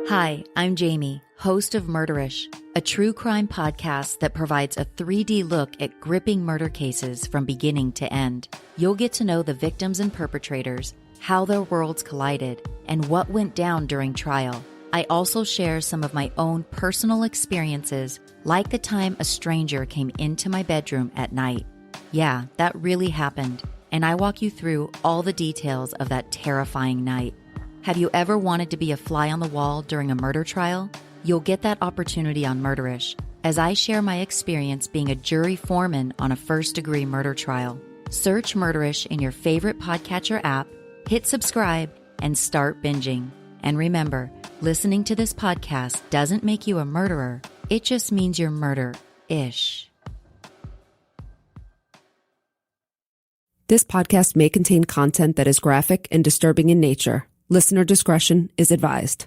Hi, I'm Jamie, host of Murderish, a true crime podcast that provides a 3D look at gripping murder cases from beginning to end. You'll get to know the victims and perpetrators, how their worlds collided, and what went down during trial. I also share some of my own personal experiences, like the time a stranger came into my bedroom at night. Yeah, that really happened, and I walk you through all the details of that terrifying night. Have you ever wanted to be a fly on the wall during a murder trial? You'll get that opportunity on Murderish, as I share my experience being a jury foreman on a first-degree murder trial. Search Murderish in your favorite podcatcher app, hit subscribe, and start binging. And remember, listening to this podcast doesn't make you a murderer. It just means you're murder-ish. This podcast may contain content that is graphic and disturbing in nature. Listener discretion is advised.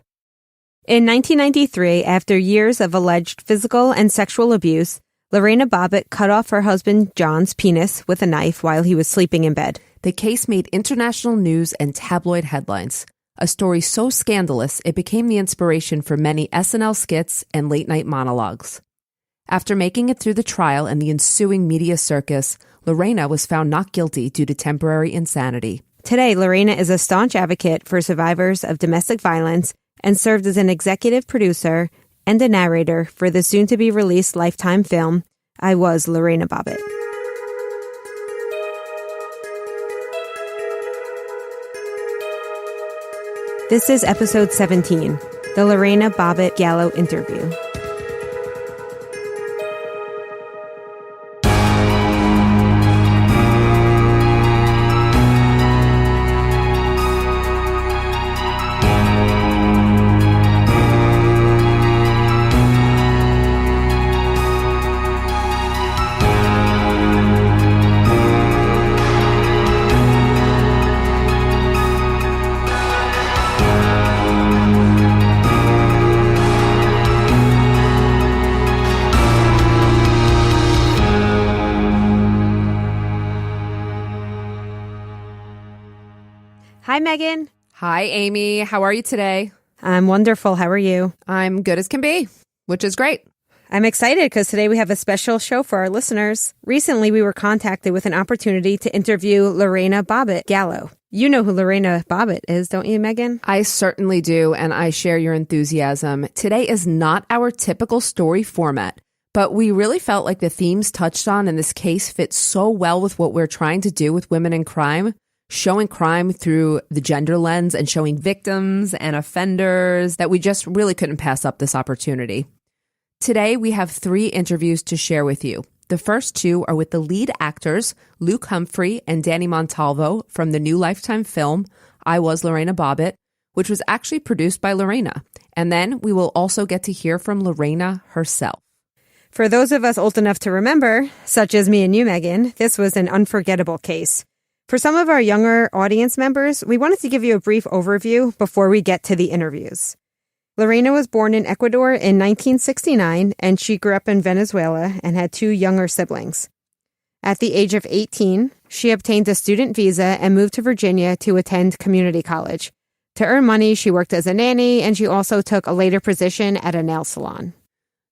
In 1993, after years of alleged physical and sexual abuse, Lorena Bobbitt cut off her husband John's penis with a knife while he was sleeping in bed. The case made international news and tabloid headlines. A story so scandalous, it became the inspiration for many SNL skits and late-night monologues. After making it through the trial and the ensuing media circus, Lorena was found not guilty due to temporary insanity. Today, Lorena is a staunch advocate for survivors of domestic violence and served as an executive producer and a narrator for the soon-to-be-released Lifetime film, I Was Lorena Bobbitt. This is episode 17, the Lorena Bobbitt Gallow interview. Hi, Megan. Hi, Amy. How are you today? I'm wonderful. How are you? I'm good as can be, which is great. I'm excited because today we have a special show for our listeners. Recently, we were contacted with an opportunity to interview Lorena Bobbitt Gallow. You know who Lorena Bobbitt is, don't you, Megan? I certainly do, and I share your enthusiasm. Today is not our typical story format, but we really felt like the themes touched on in this case fit so well with what we're trying to do with women in crime. Showing crime through the gender lens and showing victims and offenders that we just really couldn't pass up this opportunity. Today, we have 3 interviews to share with you. The first 2 are with the lead actors, Luke Humphrey and Danny Montalvo, from the new Lifetime film, I Was Lorena Bobbitt, which was actually produced by Lorena. And then we will also get to hear from Lorena herself. For those of us old enough to remember, such as me and you, Megan, this was an unforgettable case. For some of our younger audience members, we wanted to give you a brief overview before we get to the interviews. Lorena was born in Ecuador in 1969, and she grew up in Venezuela and had 2 younger siblings. At the age of 18, she obtained a student visa and moved to Virginia to attend community college. To earn money, she worked as a nanny, and she also took a later position at a nail salon.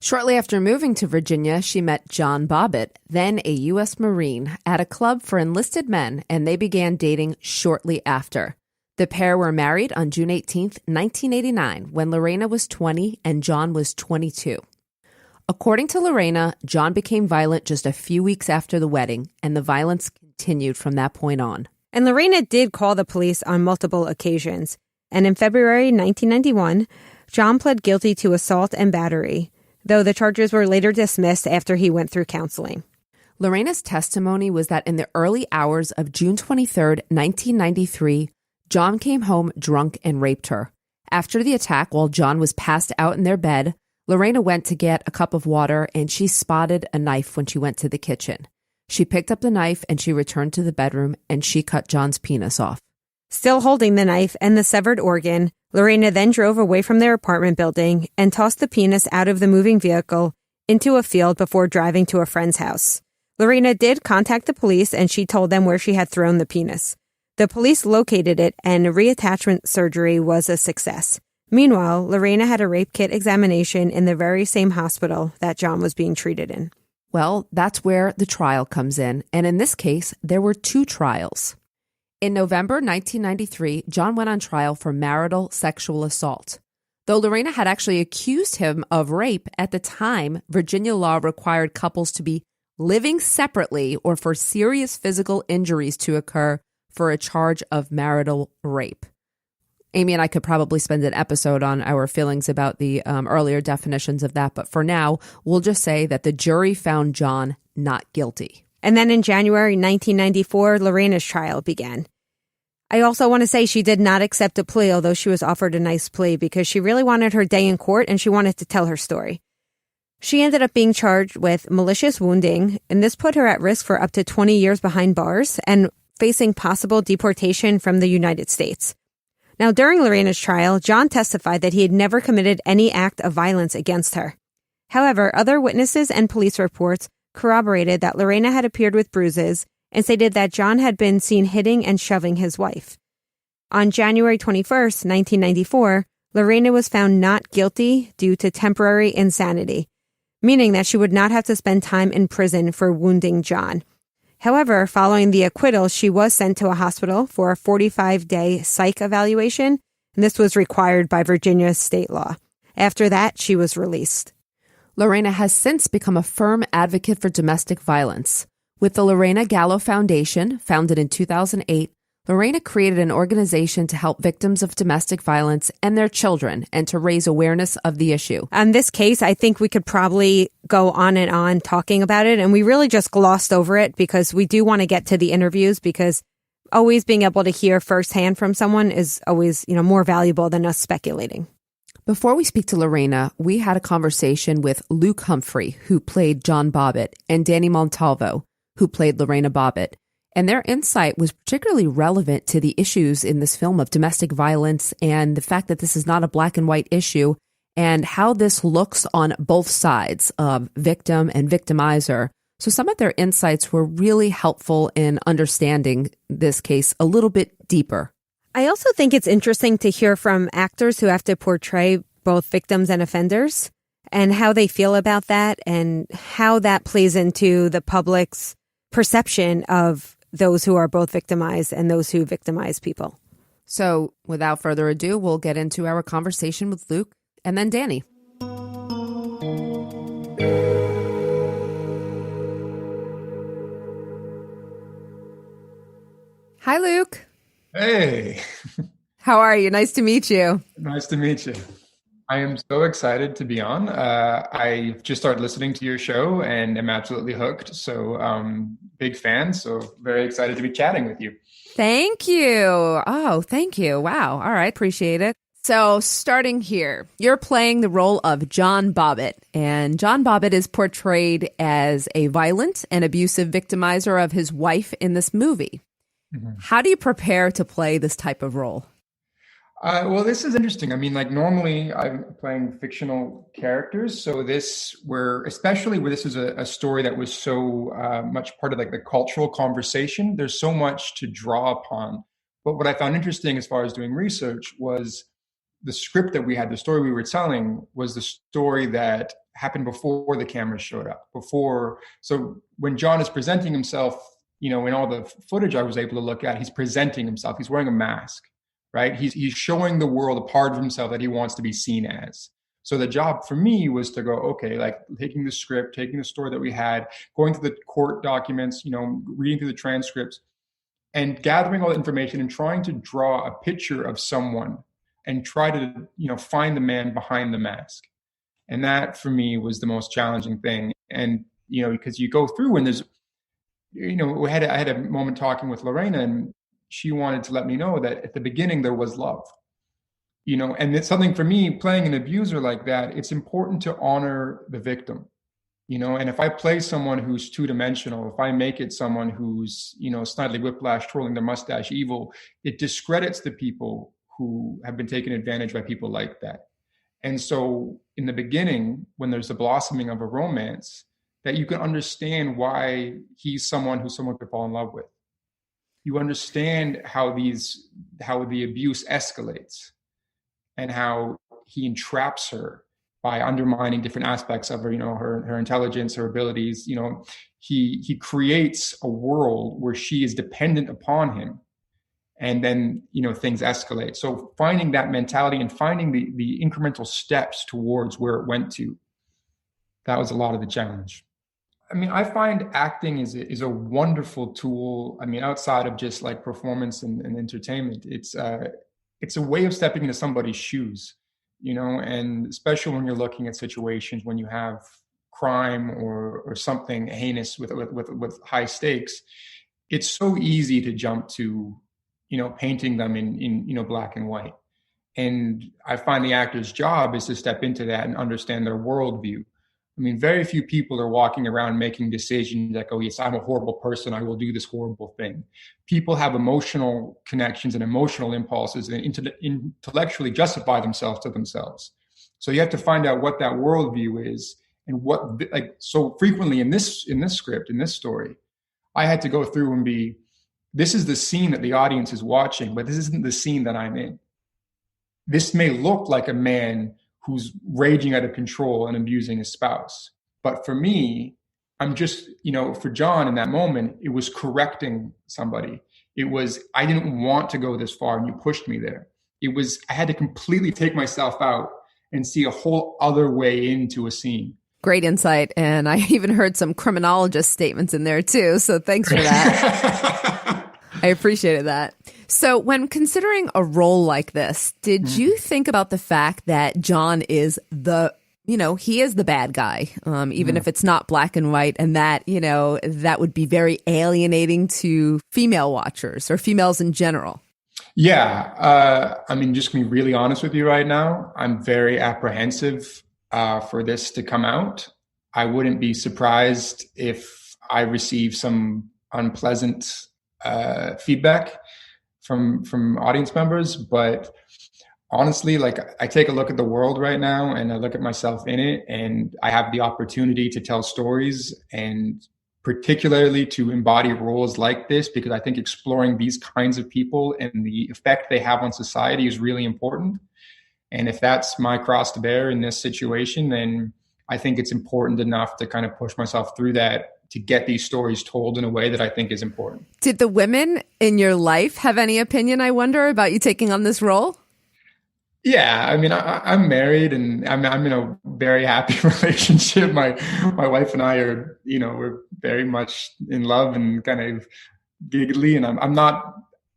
Shortly after moving to Virginia, she met John Bobbit, then a U.S. Marine, at a club for enlisted men, and they began dating shortly after. The pair were married on June 18, 1989, when Lorena was 20 and John was 22. According to Lorena, John became violent just a few weeks after the wedding, and the violence continued from that point on. And Lorena did call the police on multiple occasions, and in February 1991, John pled guilty to assault and battery, though the charges were later dismissed after he went through counseling. Lorena's testimony was that in the early hours of June 23, 1993, John came home drunk and raped her. After the attack, while John was passed out in their bed, Lorena went to get a cup of water and she spotted a knife when she went to the kitchen. She picked up the knife and she returned to the bedroom and she cut John's penis off. Still holding the knife and the severed organ, Lorena then drove away from their apartment building and tossed the penis out of the moving vehicle into a field before driving to a friend's house. Lorena did contact the police and she told them where she had thrown the penis. The police located it and reattachment surgery was a success. Meanwhile, Lorena had a rape kit examination in the very same hospital that John was being treated in. Well, that's where the trial comes in. And in this case, there were two trials. In November 1993, John went on trial for marital sexual assault. Though Lorena had actually accused him of rape, at the time, Virginia law required couples to be living separately or for serious physical injuries to occur for a charge of marital rape. Amy and I could probably spend an episode on our feelings about the earlier definitions of that, but for now, we'll just say that the jury found John not guilty. And then in January 1994, Lorena's trial began. I also want to say she did not accept a plea, although she was offered a nice plea, because she really wanted her day in court and she wanted to tell her story. She ended up being charged with malicious wounding, and this put her at risk for up to 20 years behind bars and facing possible deportation from the United States. Now, during Lorena's trial, John testified that he had never committed any act of violence against her. However, other witnesses and police reports corroborated that Lorena had appeared with bruises and stated that John had been seen hitting and shoving his wife. On January 21st, 1994, Lorena was found not guilty due to temporary insanity, meaning that she would not have to spend time in prison for wounding John. However, following the acquittal, she was sent to a hospital for a 45-day psych evaluation, and this was required by Virginia state law. After that, she was released. Lorena has since become a firm advocate for domestic violence. With the Lorena Gallow Foundation, founded in 2008, Lorena created an organization to help victims of domestic violence and their children and to raise awareness of the issue. On this case, I think we could probably go on and on talking about it, and we really just glossed over it because we do want to get to the interviews, because always being able to hear firsthand from someone is always, more valuable than us speculating. Before we speak to Lorena, we had a conversation with Luke Humphrey, who played John Bobbit, and Danny Montalvo, who played Lorena Bobbitt. And their insight was particularly relevant to the issues in this film of domestic violence and the fact that this is not a black and white issue and how this looks on both sides of victim and victimizer. So some of their insights were really helpful in understanding this case a little bit deeper. I also think it's interesting to hear from actors who have to portray both victims and offenders and how they feel about that and how that plays into the public's perception of those who are both victimized and those who victimize people. So without further ado, we'll get into our conversation with Luke and then Danny. Hi, Luke. Hey. How are you? Nice to meet you. Nice to meet you. I am so excited to be on. I just started listening to your show and am absolutely hooked. So big fan. So very excited to be chatting with you. Thank you. Oh, thank you. Wow. All right. Appreciate it. So starting here, you're playing the role of John Bobbit, and John Bobbit is portrayed as a violent and abusive victimizer of his wife in this movie. Mm-hmm. How do you prepare to play this type of role? Well, this is interesting. I mean, normally I'm playing fictional characters. So especially where this is a story that was so much part of the cultural conversation, there's so much to draw upon. But what I found interesting as far as doing research was the script that we had, the story we were telling was the story that happened before the cameras showed up. So when John is presenting himself, in all the footage I was able to look at, he's presenting himself. He's wearing a mask. Right? He's showing the world a part of himself that he wants to be seen as. So the job for me was to go, okay, taking the script, taking the story that we had, going through the court documents, reading through the transcripts and gathering all the information and trying to draw a picture of someone and try to, find the man behind the mask. And that for me was the most challenging thing. And, because you go through and there's, I had a moment talking with Lorena, and she wanted to let me know that at the beginning there was love, and it's something for me playing an abuser like that. It's important to honor the victim, and if I play someone who's two-dimensional, if I make it someone who's, Snidely Whiplash, twirling their mustache evil, it discredits the people who have been taken advantage by people like that. And so in the beginning, when there's the blossoming of a romance, that you can understand why he's someone who someone could fall in love with. You understand how the abuse escalates. and how he entraps her by undermining different aspects of her, her intelligence, her abilities. He creates a world where she is dependent upon him, and then things escalate. So finding that mentality and finding the incremental steps towards where it went to, that was a lot of the challenge. I mean, I find acting is a wonderful tool. I mean, outside of just like performance and entertainment, it's a way of stepping into somebody's shoes, and especially when you're looking at situations when you have crime or something heinous with high stakes. It's so easy to jump to, painting them in black and white. And I find the actor's job is to step into that and understand their worldview. I mean, very few people are walking around making decisions like, oh, yes, I'm a horrible person, I will do this horrible thing. People have emotional connections and emotional impulses and intellectually justify themselves to themselves. So you have to find out what that worldview is, and so frequently in this script, in this story, I had to go through and this is the scene that the audience is watching, but this isn't the scene that I'm in. This may look like a man who's raging out of control and abusing his spouse. But for me, I'm just, for John in that moment, it was correcting somebody. I didn't want to go this far and you pushed me there. I had to completely take myself out and see a whole other way into a scene. Great insight. And I even heard some criminologist statements in there too. So thanks for that. I appreciated that. So when considering a role like this, did you think about the fact that John is he is the bad guy, even if it's not black and white, and that, that would be very alienating to female watchers or females in general? Yeah. I mean, just to be really honest with you right now, I'm very apprehensive for this to come out. I wouldn't be surprised if I receive some unpleasant feedback from audience members. But honestly, like, I take a look at the world right now and I look at myself in it, and I have the opportunity to tell stories, and particularly to embody roles like this, because I think exploring these kinds of people and the effect they have on society is really important. And if that's my cross to bear in this situation, then I think it's important enough to kind of push myself through that to get these stories told in a way that I think is important. Did the women in your life have any opinion, I wonder, about you taking on this role? Yeah, I mean, I'm married and I'm in a very happy relationship. My wife and I are, we're very much in love and kind of giggly, and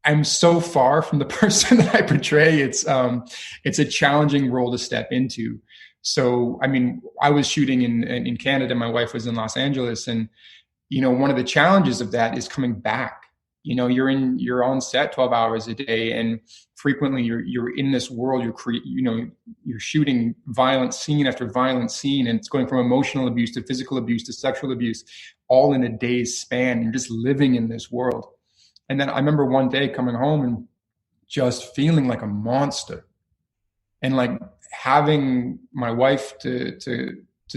I'm so far from the person that I portray. It's a challenging role to step into. So, I mean, I was shooting in Canada. My wife was in Los Angeles. And, one of the challenges of that is coming back. You're on set 12 hours a day, and frequently you're in this world. You're shooting violent scene after violent scene, and it's going from emotional abuse to physical abuse to sexual abuse, all in a day's span, and just living in this world. And then I remember one day coming home and just feeling like a monster, and like having my wife to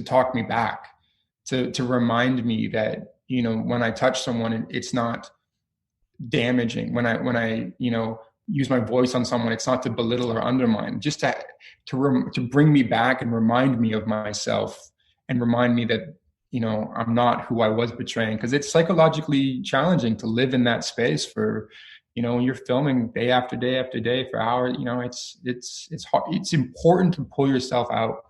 talk me back, to remind me that, when I touch someone, it's not damaging. When I use my voice on someone, it's not to belittle or undermine, just to bring me back and remind me of myself, and remind me that, I'm not who I was portraying, because it's psychologically challenging to live in that space for, when you're filming day after day after day for hours. It's hard. It's important to pull yourself out.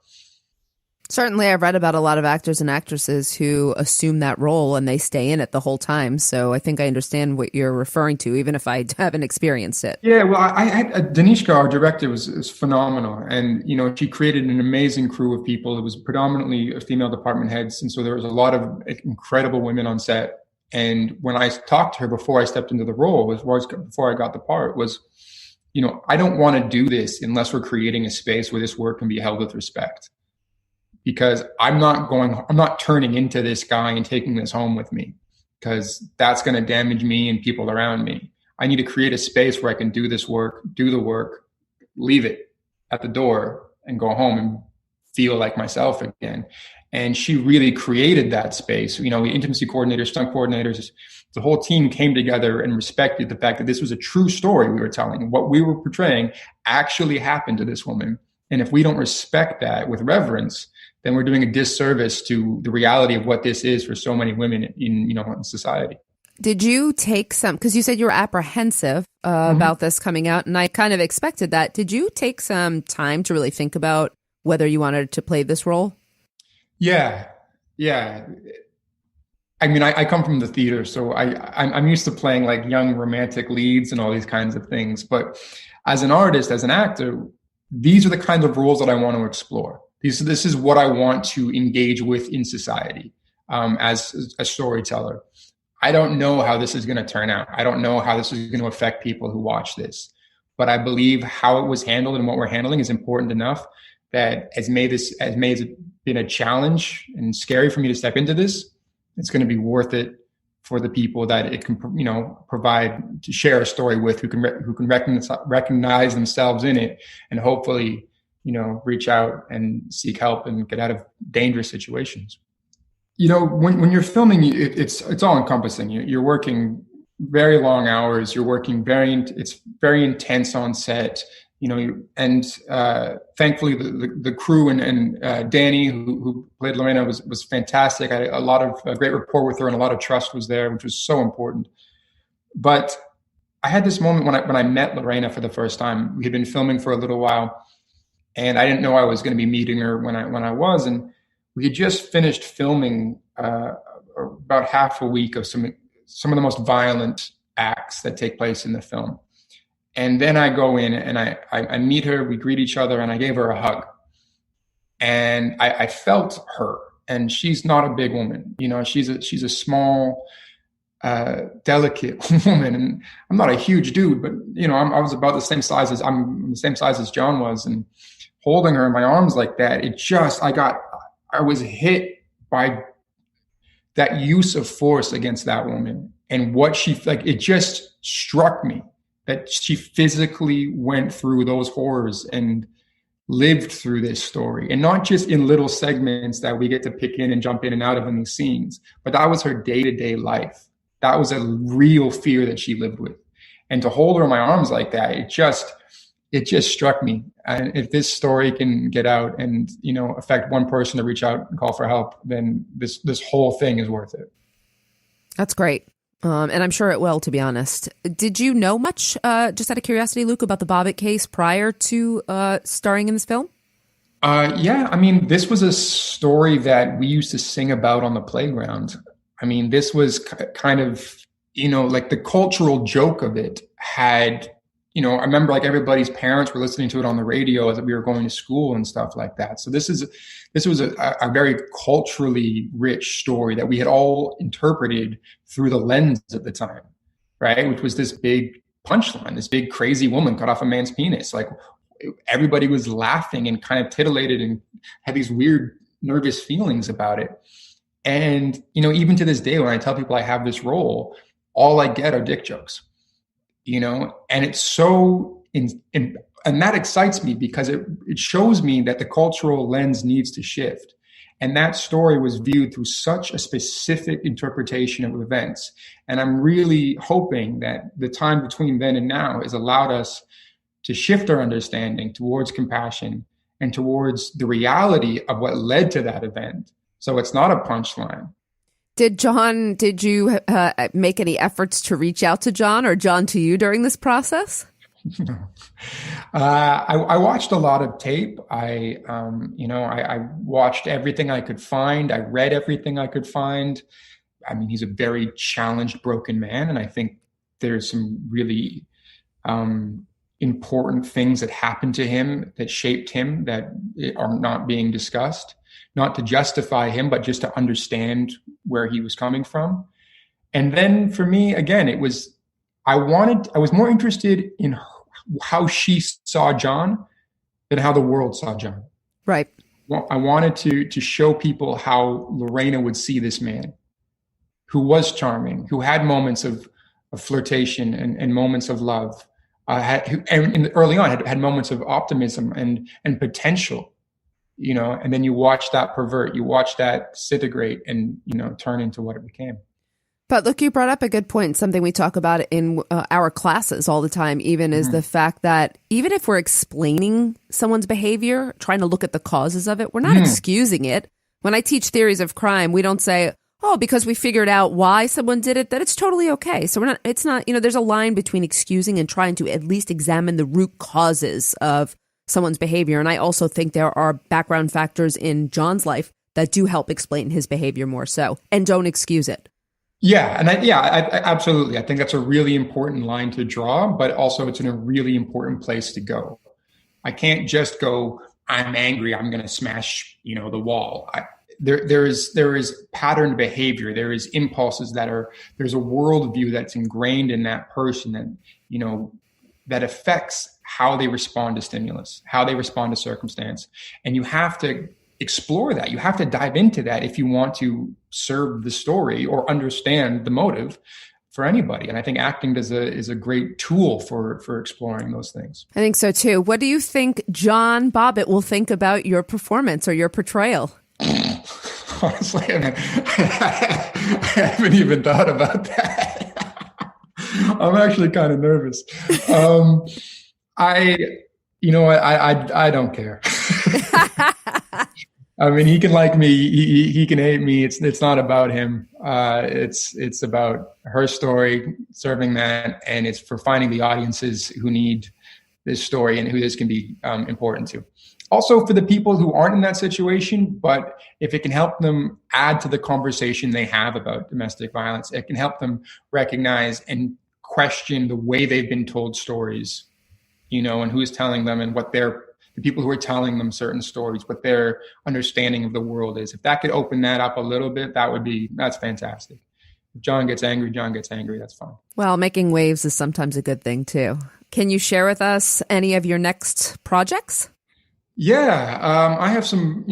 Certainly, I've read about a lot of actors and actresses who assume that role and they stay in it the whole time. So I think I understand what you're referring to, even if I haven't experienced it. Yeah, well, I had Danishka, our director, was phenomenal. And, she created an amazing crew of people. It was predominantly female department heads. And so there was a lot of incredible women on set. And when I talked to her before I stepped into the role, before I got the part, was, I don't want to do this unless we're creating a space where this work can be held with respect. Because I'm not turning into this guy and taking this home with me, because that's going to damage me and people around me. I need to create a space where I can do this work, do the work, leave it at the door, and go home and feel like myself again. And she really created that space. You know, the intimacy coordinators, stunt coordinators, the whole team came together and respected the fact that this was a true story we were telling. What we were portraying actually happened to this woman. And if we don't respect that with reverence, then we're doing a disservice to the reality of what this is for so many women in society. Did you take some, because you said you were apprehensive about this coming out, and I kind of expected that. Did you take some time to really think about whether you wanted to play this role? Yeah. I mean, I come from the theater, so I'm used to playing like young romantic leads and all these kinds of things. But as an artist, as an actor, these are the kinds of roles that I want to explore. This is what I want to engage with in society as a storyteller. I don't know how this is going to turn out. I don't know how this is going to affect people who watch this. But I believe how it was handled and what we're handling is important enough that as may it been a challenge and scary for me to step into this, it's going to be worth it for the people that it can, provide to share a story with, who can recognize themselves in it, and hopefully, reach out and seek help and get out of dangerous situations. When you're filming, it's all encompassing. You're working very long hours. You're working it's very intense on set. And thankfully the crew and Danny, who played Lorena, was fantastic. I had a lot of great rapport with her, and a lot of trust was there, which was so important. But I had this moment when I met Lorena for the first time. We had been filming for a little while, and I didn't know I was going to be meeting her when I was. And we had just finished filming about half a week of some of the most violent acts that take place in the film. And then I go in and I meet her, we greet each other, and I gave her a hug. And I felt her, and she's not a big woman. She's a small, delicate woman. And I'm not a huge dude, but I was about the same size as John was, and holding her in my arms like that, I was hit by that use of force against that woman, and what it just struck me that she physically went through those horrors and lived through this story, and not just in little segments that we get to pick in and jump in and out of in these scenes, but that was her day-to-day life. That was a real fear that she lived with. And to hold her in my arms like that, it just struck me. And if this story can get out and, affect one person to reach out and call for help, then this whole thing is worth it. That's great. And I'm sure it will, to be honest. Did you know much, just out of curiosity, Luke, about the Bobbit case prior to starring in this film? Yeah. I mean, this was a story that we used to sing about on the playground. I mean, this was kind of, like the cultural joke of it had, I remember like everybody's parents were listening to it on the radio as we were going to school and stuff like that. So this was a very culturally rich story that we had all interpreted through the lens at the time, right? Which was this big punchline, this big crazy woman cut off a man's penis. Like everybody was laughing and kind of titillated and had these weird nervous feelings about it. And, even to this day, when I tell people I have this role, all I get are dick jokes. And it's so, and that excites me because it shows me that the cultural lens needs to shift. And that story was viewed through such a specific interpretation of events. And I'm really hoping that the time between then and now has allowed us to shift our understanding towards compassion and towards the reality of what led to that event. So it's not a punchline. Did you make any efforts to reach out to John or John to you during this process? I watched a lot of tape. I watched everything I could find. I read everything I could find. I mean, he's a very challenged, broken man. And I think there's some really important things that happened to him that shaped him that are not being discussed. Not to justify him, but just to understand where he was coming from. And then for me, again, I was more interested in how she saw John than how the world saw John. Right. Well, I wanted to show people how Lorena would see this man who was charming, who had moments of flirtation and moments of love, and early on had moments of optimism and potential. and then you watch that pervert, you watch that disintegrate and, turn into what it became. But look, you brought up a good point. Something we talk about in our classes all the time, even is the fact that even if we're explaining someone's behavior, trying to look at the causes of it, we're not excusing it. When I teach theories of crime, we don't say, oh, because we figured out why someone did it, that it's totally okay. So it's not, there's a line between excusing and trying to at least examine the root causes of someone's behavior. And I also think there are background factors in John's life that do help explain his behavior more so, and don't excuse it. Yeah. And I absolutely. I think that's a really important line to draw, but also it's in a really important place to go. I can't just go, I'm angry, I'm going to smash, the wall. There is patterned behavior. There is impulses there's a worldview that's ingrained in that person that, that affects how they respond to stimulus, how they respond to circumstance. And you have to explore that. You have to dive into that if you want to serve the story or understand the motive for anybody. And I think acting is a great tool for exploring those things. I think so too. What do you think John Bobbitt will think about your performance or your portrayal? Honestly, I haven't even thought about that. I'm actually kind of nervous. I don't care. I mean, he can like me, he can hate me. It's not about him. It's about her story, serving that, and it's for finding the audiences who need this story and who this can be important to. Also for the people who aren't in that situation, but if it can help them add to the conversation they have about domestic violence, it can help them recognize and question the way they've been told stories, and who's telling them and what the people who are telling them certain stories, what their understanding of the world is. If that could open that up a little bit, that's fantastic. If John gets angry, that's fine. Well, making waves is sometimes a good thing too. Can you share with us any of your next projects? Yeah, I have some,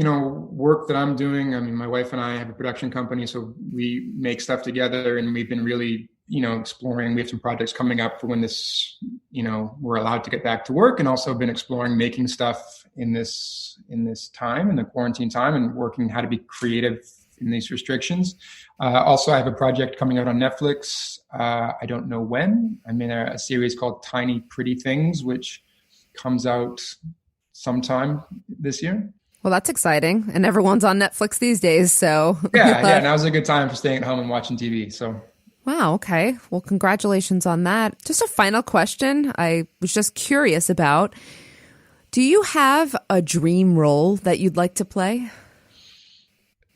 work that I'm doing. I mean, my wife and I have a production company, so we make stuff together, and we've been really, exploring. We have some projects coming up for when this, we're allowed to get back to work, and also been exploring making stuff in this time, in the quarantine time, and working how to be creative in these restrictions. Also, I have a project coming out on Netflix. I don't know when. I'm in a series called Tiny Pretty Things, which comes out sometime this year. Well, that's exciting. And everyone's on Netflix these days, so. Yeah, now's a good time for staying at home and watching TV, so. Wow, okay. Well, congratulations on that. Just a final question I was just curious about. Do you have a dream role that you'd like to play?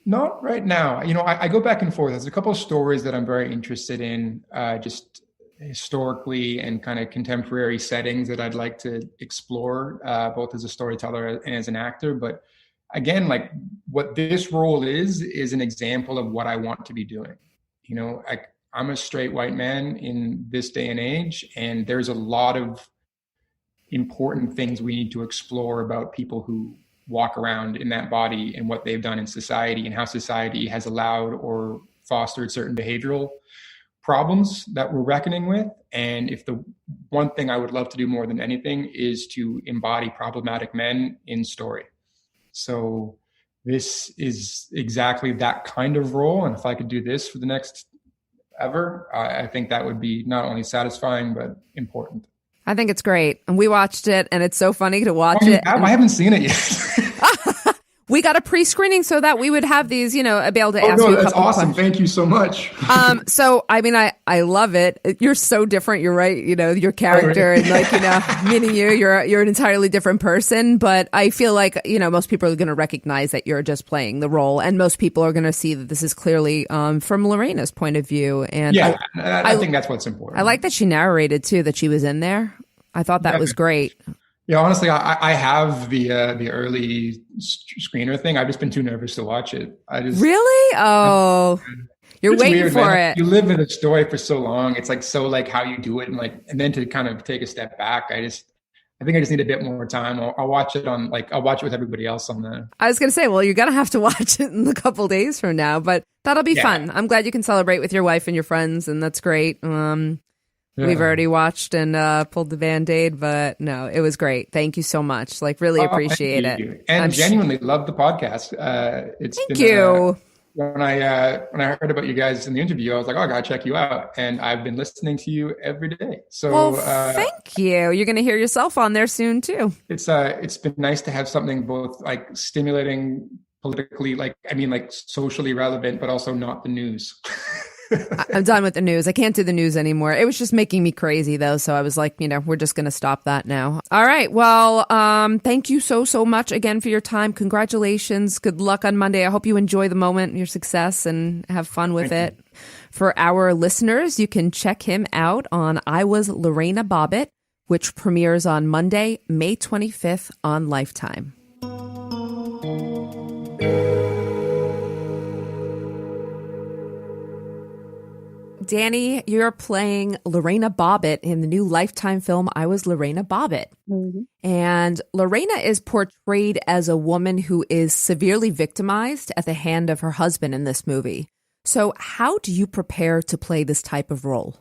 Not right now. I go back and forth. There's a couple of stories that I'm very interested in, just historically and kind of contemporary settings that I'd like to explore, both as a storyteller and as an actor. But again, like what this role is an example of what I want to be doing. I'm a straight white man in this day and age, and there's a lot of important things we need to explore about people who walk around in that body and what they've done in society and how society has allowed or fostered certain behavioral problems that we're reckoning with. And if the one thing I would love to do more than anything is to embody problematic men in story. So this is exactly that kind of role. And if I could do this for the next ever, I think that would be not only satisfying, but important. I think it's great. And we watched it, and it's so funny to watch it. I haven't seen it yet. We got a pre-screening so that we would have these, be able to ask you a couple that's awesome. questions. Thank you so much. So, I mean, I love it. You're so different. You're right. Your character and meeting you're an entirely different person. But I feel like, most people are going to recognize that you're just playing the role. And most people are going to see that this is clearly from Lorena's point of view. And yeah, I think that's what's important. I like that she narrated too, that she was in there. I thought that was great. Yeah, honestly, I have the early screener thing. I've just been too nervous to watch it. Really? Oh, you're waiting weird, for man. it. You live in a story for so long. It's like how you do it, and then to kind of take a step back. I think I just need a bit more time. I'll watch it I'll watch it with everybody else on the. I was going to say, well, you're going to have to watch it in a couple days from now, but that'll be fun. I'm glad you can celebrate with your wife and your friends, and that's great. we've already watched and pulled the Band-Aid, but no, it was great. Thank you so much. Like, really appreciate it. And genuinely love the podcast. Thank you. When I heard about you guys in the interview, I was like, oh, I gotta check you out, and I've been listening to you every day. So, thank you. You're going to hear yourself on there soon too. It's been nice to have something both like stimulating, politically, like socially relevant, but also not the news. I'm done with the news. I can't do the news anymore. It was just making me crazy though. So I was like, we're just going to stop that now. All right. Well, thank you so much again for your time. Congratulations. Good luck on Monday. I hope you enjoy the moment, your success, and have fun with it. For our listeners, you can check him out on I Was Lorena Bobbitt, which premieres on Monday, May 25th on Lifetime. Danny, you're playing Lorena Bobbitt in the new Lifetime film, I Was Lorena Bobbitt. Mm-hmm. And Lorena is portrayed as a woman who is severely victimized at the hand of her husband in this movie. So how do you prepare to play this type of role?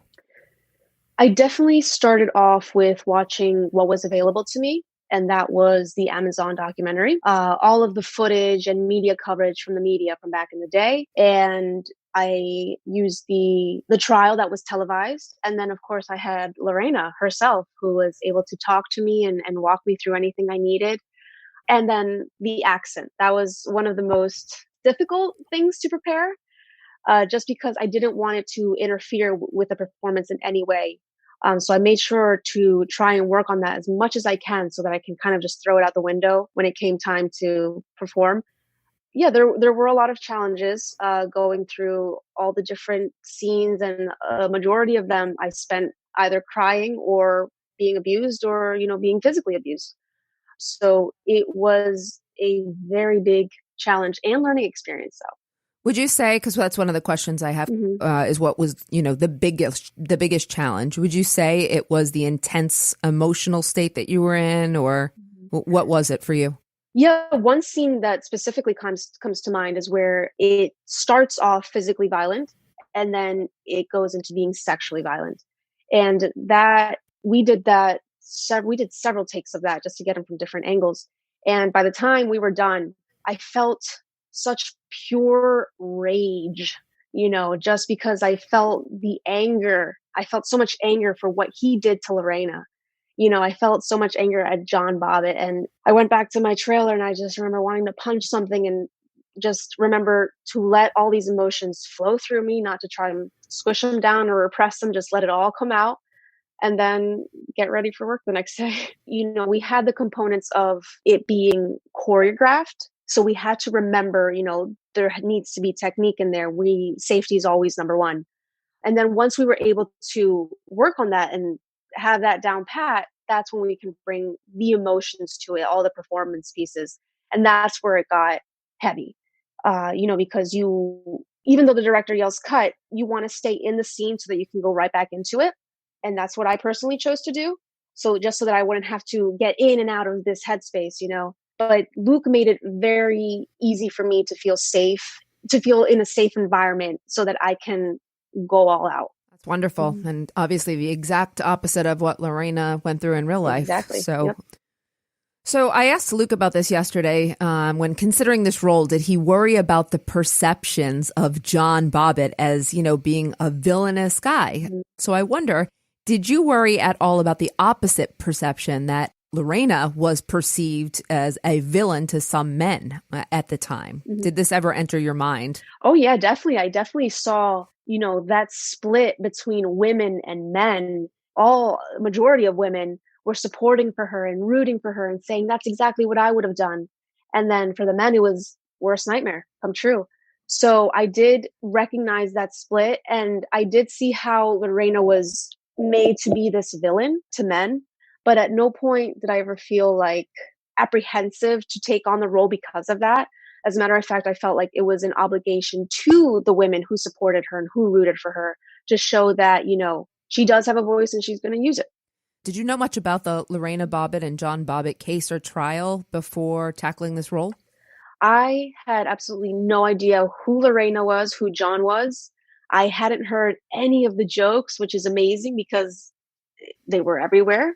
I definitely started off with watching what was available to me, and that was the Amazon documentary, all of the footage and media coverage from the media from back in the day. And I used the trial that was televised. And then, of course, I had Lorena herself, who was able to talk to me and walk me through anything I needed. And then the accent. That was one of the most difficult things to prepare, just because I didn't want it to interfere with the performance in any way. So I made sure to try and work on that as much as I can so that I can kind of just throw it out the window when it came time to perform. Yeah, there were a lot of challenges going through all the different scenes, and a majority of them I spent either crying or being abused or, being physically abused. So it was a very big challenge and learning experience, though. Would you say, because that's one of the questions I have, is what was, the biggest challenge? Would you say it was the intense emotional state that you were in, or what was it for you? Yeah, one scene that specifically comes to mind is where it starts off physically violent and then it goes into being sexually violent. And that we did several takes of that just to get them from different angles. And by the time we were done, I felt such pure rage, just because I felt the anger. I felt so much anger for what he did to Lorena. I felt so much anger at John Bobbit, and I went back to my trailer and I just remember wanting to punch something and just remember to let all these emotions flow through me, not to try to squish them down or repress them, just let it all come out and then get ready for work the next day. We had the components of it being choreographed. So we had to remember, there needs to be technique in there. Safety is always number one. And then once we were able to work on that and have that down pat, that's when we can bring the emotions to it, all the performance pieces. And that's where it got heavy, because even though the director yells cut, you want to stay in the scene so that you can go right back into it. And that's what I personally chose to do. So just so that I wouldn't have to get in and out of this headspace, But Luke made it very easy for me to feel safe, to feel in a safe environment so that I can go all out. That's wonderful. Mm-hmm. And obviously the exact opposite of what Lorena went through in real life. Exactly. So I asked Luke about this yesterday. When considering this role, did he worry about the perceptions of John Bobbit as, being a villainous guy? Mm-hmm. So I wonder, did you worry at all about the opposite perception that Lorena was perceived as a villain to some men at the time? Mm-hmm. Did this ever enter your mind? Oh, yeah, definitely. I definitely saw, that split between women and men. Majority of women were supporting for her and rooting for her and saying, that's exactly what I would have done. And then for the men, it was worst nightmare come true. So I did recognize that split. And I did see how Lorena was made to be this villain to men. But at no point did I ever feel like apprehensive to take on the role because of that. As a matter of fact, I felt like it was an obligation to the women who supported her and who rooted for her to show that, she does have a voice and she's going to use it. Did you know much about the Lorena Bobbitt and John Bobbit case or trial before tackling this role? I had absolutely no idea who Lorena was, who John was. I hadn't heard any of the jokes, which is amazing because they were everywhere.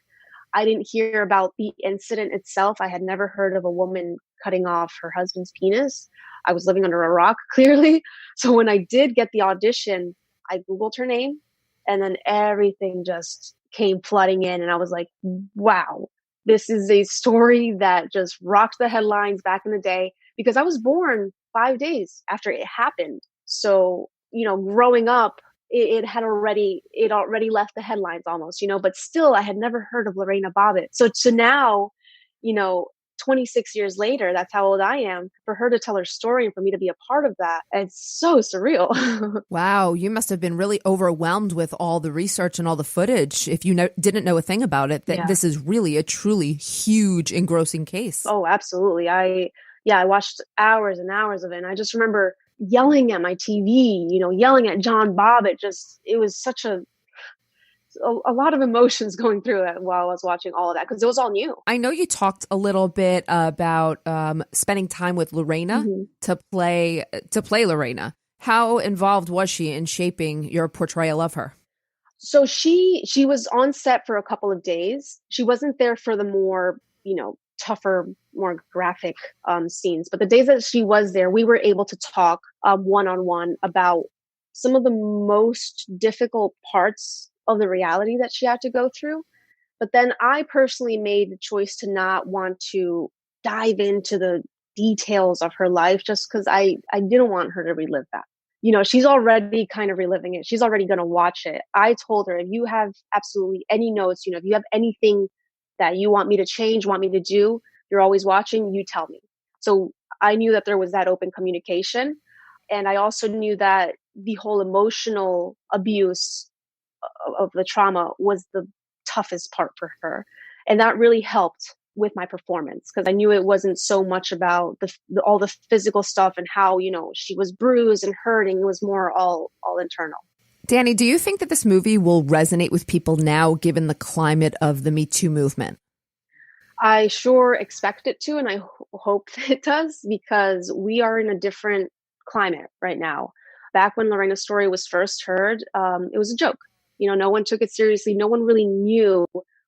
I didn't hear about the incident itself. I had never heard of a woman cutting off her husband's penis. I was living under a rock, clearly. So when I did get the audition, I Googled her name, and then everything just came flooding in. And I was like, wow, this is a story that just rocked the headlines back in the day, because I was born 5 days after it happened. So, growing up, it already left the headlines almost, but still I had never heard of Lorena Bobbitt. So to now, you know, 26 years later, that's how old I am, for her to tell her story and for me to be a part of that, it's so surreal. Wow, you must have been really overwhelmed with all the research and all the footage if you didn't know a thing about it, that this is really a truly huge, engrossing case. Oh, absolutely. I watched hours and hours of it. And I just remember yelling at my TV, yelling at John Bobbit. It was such a lot of emotions going through it while I was watching all of that, because it was all new. I know you talked a little bit about spending time with Lorena to play Lorena. How involved was she in shaping your portrayal of her? So she was on set for a couple of days. She wasn't there for the more, tougher, more graphic scenes. But the days that she was there, we were able to talk one-on-one about some of the most difficult parts of the reality that she had to go through. But then I personally made the choice to not want to dive into the details of her life, just because I didn't want her to relive that. She's already kind of reliving it. She's already going to watch it. I told her, if you have absolutely any notes, if you have anything that you want me to change, want me to do, you're always watching, you tell me. So I knew that there was that open communication. And I also knew that the whole emotional abuse of the trauma was the toughest part for her. And that really helped with my performance, because I knew it wasn't so much about all the physical stuff and how, she was bruised and hurting. It was more all internal. Danny, do you think that this movie will resonate with people now, given the climate of the Me Too movement? I sure expect it to, and I hope that it does, because we are in a different climate right now. Back when Lorena's story was first heard, it was a joke. No one took it seriously. No one really knew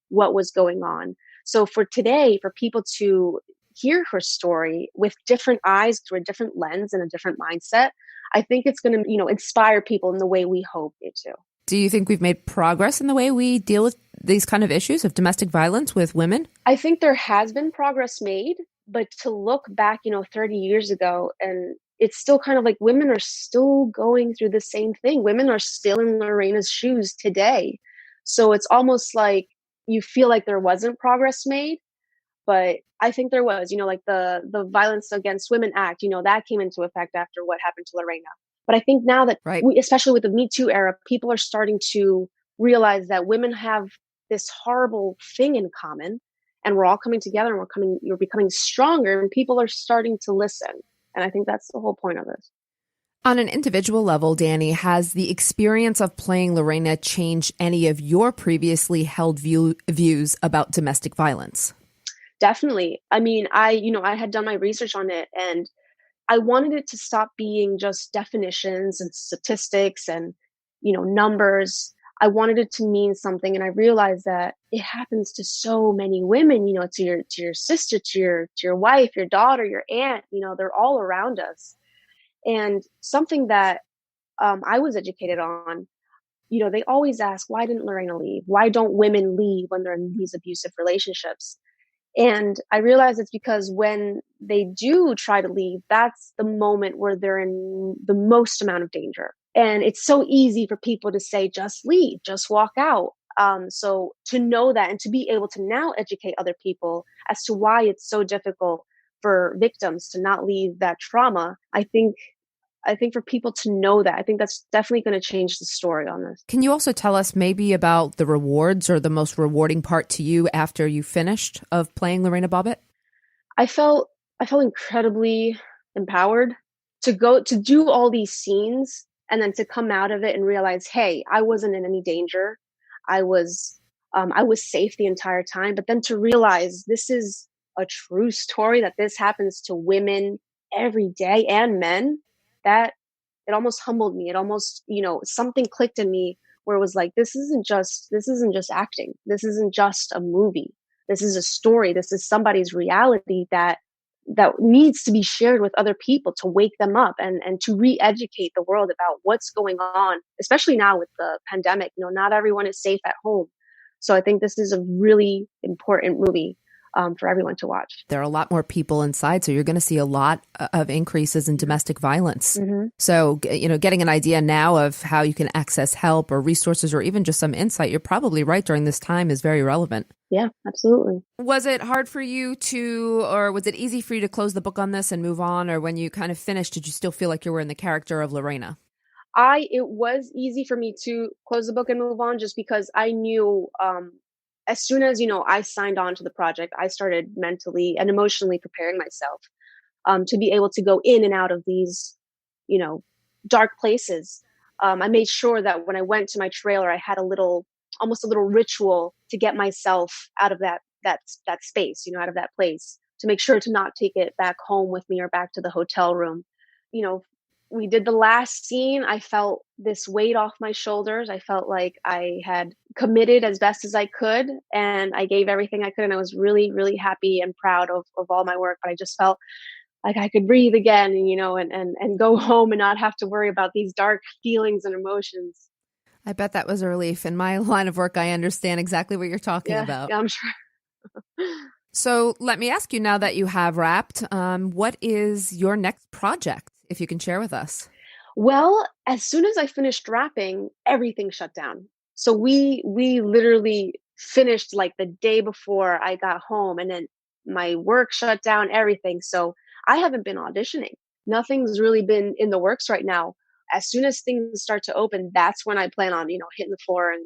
what was going on. So for today, for people to hear her story with different eyes, through a different lens and a different mindset, I think it's going to, inspire people in the way we hope it to. Do you think we've made progress in the way we deal with these kind of issues of domestic violence with women? I think there has been progress made, but to look back, 30 years ago, and it's still kind of like women are still going through the same thing. Women are still in Lorena's shoes today. So it's almost like you feel like there wasn't progress made, but I think there was, like the Violence Against Women Act, that came into effect after what happened to Lorena. But I think now that, especially with the Me Too era, people are starting to realize that women have this horrible thing in common, and we're all coming together, and we're becoming stronger, and people are starting to listen. And I think that's the whole point of this. On an individual level, Danny, has the experience of playing Lorena changed any of your previously held views about domestic violence? Definitely. I mean, I had done my research on it, and I wanted it to stop being just definitions and statistics and, numbers. I wanted it to mean something. And I realized that it happens to so many women, to your sister, to your wife, your daughter, your aunt, they're all around us. And something that I was educated on, they always ask, why didn't Lorena leave? Why don't women leave when they're in these abusive relationships? And I realized it's because when they do try to leave, that's the moment where they're in the most amount of danger. And it's so easy for people to say, just leave, just walk out. So to know that, and to be able to now educate other people as to why it's so difficult for victims to not leave that trauma, I think for people to know that, I think that's definitely going to change the story on this. Can you also tell us maybe about the rewards or the most rewarding part to you after you finished of playing Lorena Bobbitt? I felt incredibly empowered to do all these scenes, and then to come out of it and realize, hey, I wasn't in any danger. I was safe the entire time. But then to realize this is a true story, that this happens to women every day, and men, that it almost humbled me. It almost, something clicked in me where it was like, this isn't just acting. This isn't just a movie. This is a story. This is somebody's reality that needs to be shared with other people to wake them up and to re-educate the world about what's going on, especially now with the pandemic. Not everyone is safe at home. So I think this is a really important movie for everyone to watch. There are a lot more people inside, so you're going to see a lot of increases in domestic violence. Mm-hmm. So, getting an idea now of how you can access help or resources or even just some insight, you're probably right, during this time is very relevant. Yeah, absolutely. Was it hard for you or was it easy for you to close the book on this and move on? Or when you kind of finished, did you still feel like you were in the character of Lorena? It was easy for me to close the book and move on, just because I knew, as soon as, I signed on to the project, I started mentally and emotionally preparing myself to be able to go in and out of these, dark places. I made sure that when I went to my trailer, I had almost a little ritual to get myself out of that space, out of that place, to make sure to not take it back home with me or back to the hotel room. We did the last scene. I felt this weight off my shoulders. I felt like I had committed as best as I could, and I gave everything I could. And I was really, really happy and proud of all my work. But I just felt like I could breathe again, and go home and not have to worry about these dark feelings and emotions. I bet that was a relief. In my line of work, I understand exactly what you're talking about. Yeah, I'm sure. So let me ask you, now that you have wrapped, what is your next project, if you can share with us? Well, as soon as I finished wrapping, everything shut down. So we literally finished like the day before I got home, and then my work shut down, everything. So I haven't been auditioning. Nothing's really been in the works right now. As soon as things start to open, that's when I plan on, hitting the floor and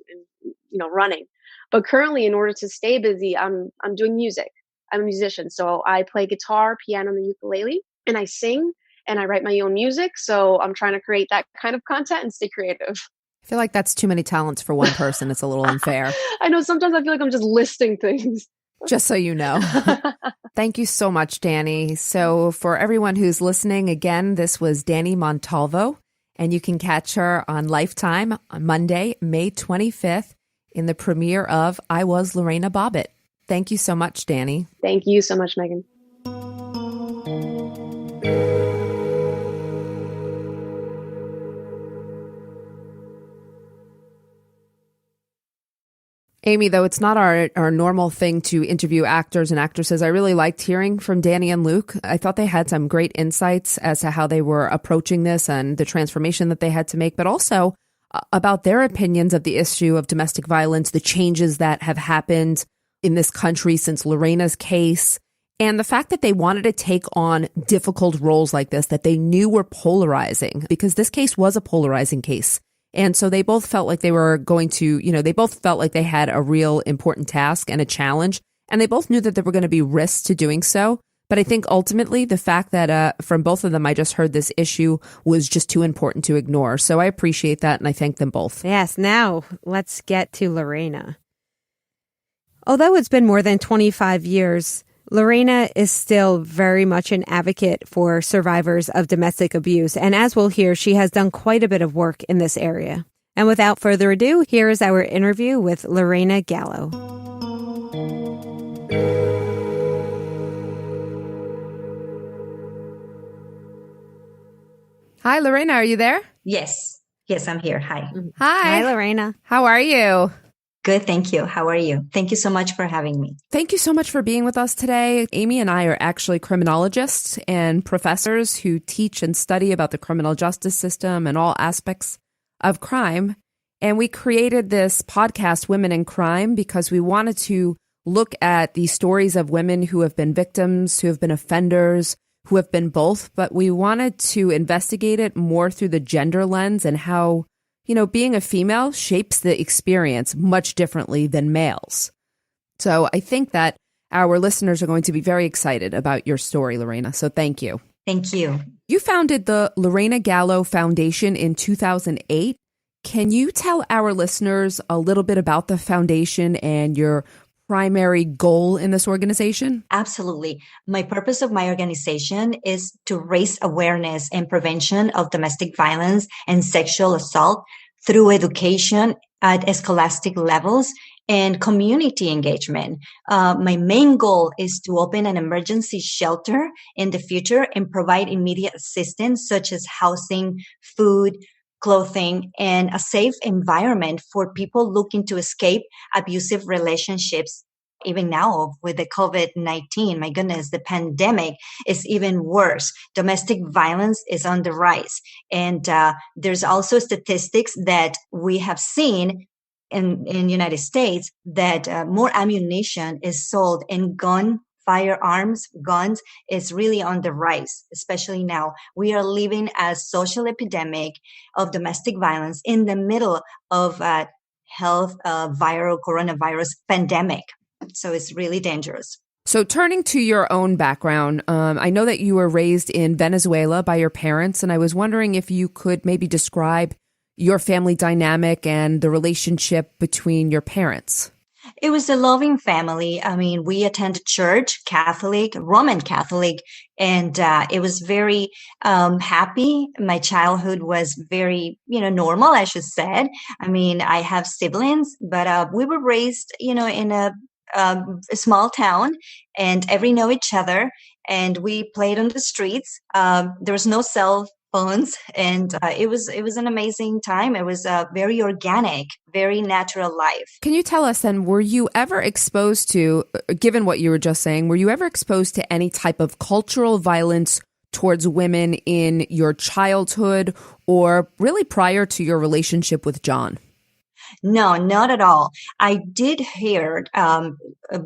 running. But currently, in order to stay busy, I'm doing music. I'm a musician. So I play guitar, piano, and the ukulele, and I sing and I write my own music. So I'm trying to create that kind of content and stay creative. I feel like that's too many talents for one person. It's a little unfair. I know, sometimes I feel like I'm just listing things. Just so you know. Thank you so much, Dani. So for everyone who's listening, again, this was Dani Montalvo, and you can catch her on Lifetime on Monday, May 25th in the premiere of I Was Lorena Bobbitt. Thank you so much, Dani. Thank you so much, Megan. Amy, though it's not our normal thing to interview actors and actresses, I really liked hearing from Dani and Luke. I thought they had some great insights as to how they were approaching this and the transformation that they had to make, but also about their opinions of the issue of domestic violence, the changes that have happened in this country since Lorena's case, and the fact that they wanted to take on difficult roles like this that they knew were polarizing, because this case was a polarizing case. And so they both felt like they were going to, they both felt like they had a real important task and a challenge. And they both knew that there were going to be risks to doing so. But I think ultimately the fact that from both of them, I just heard this issue was just too important to ignore. So I appreciate that. And I thank them both. Yes. Now let's get to Lorena. Although it's been more than 25 years, Lorena is still very much an advocate for survivors of domestic abuse. And as we'll hear, she has done quite a bit of work in this area. And without further ado, here is our interview with Lorena Gallow. Hi, Lorena. Are you there? Yes. Yes, I'm here. Hi. Hi. Hi, Lorena. How are you? Good. Thank you. How are you? Thank you so much for having me. Thank you so much for being with us today. Amy and I are actually criminologists and professors who teach and study about the criminal justice system and all aspects of crime. And we created this podcast, Women in Crime, because we wanted to look at the stories of women who have been victims, who have been offenders, who have been both. But we wanted to investigate it more through the gender lens and how being a female shapes the experience much differently than males. So I think that our listeners are going to be very excited about your story, Lorena. So thank you. Thank you. You founded the Lorena Gallow Foundation in 2008. Can you tell our listeners a little bit about the foundation and your primary goal in this organization? Absolutely. My purpose of my organization is to raise awareness and prevention of domestic violence and sexual assault through education at scholastic levels and community engagement. My main goal is to open an emergency shelter in the future and provide immediate assistance such as housing, food, clothing, and a safe environment for people looking to escape abusive relationships. Even now with the COVID-19, my goodness, the pandemic is even worse. Domestic violence is on the rise. And there's also statistics that we have seen in United States that more ammunition is sold and firearms, guns is really on the rise, especially now. We are living a social epidemic of domestic violence in the middle of a viral coronavirus pandemic. So it's really dangerous. So turning to your own background, I know that you were raised in Venezuela by your parents, and I was wondering if you could maybe describe your family dynamic and the relationship between your parents. It was a loving family. I mean, we attended church, Catholic, Roman Catholic, and it was very happy. My childhood was very, normal, I should say. I mean, I have siblings, but we were raised, in a small town, and everybody know each other, and we played on the streets. There was no cell phones, and it was an amazing time. It was a very organic, very natural life. Can you tell us then, were you ever exposed to, given what you were just saying, were you ever exposed to any type of cultural violence towards women in your childhood or really prior to your relationship with John? No, not at all. I did hear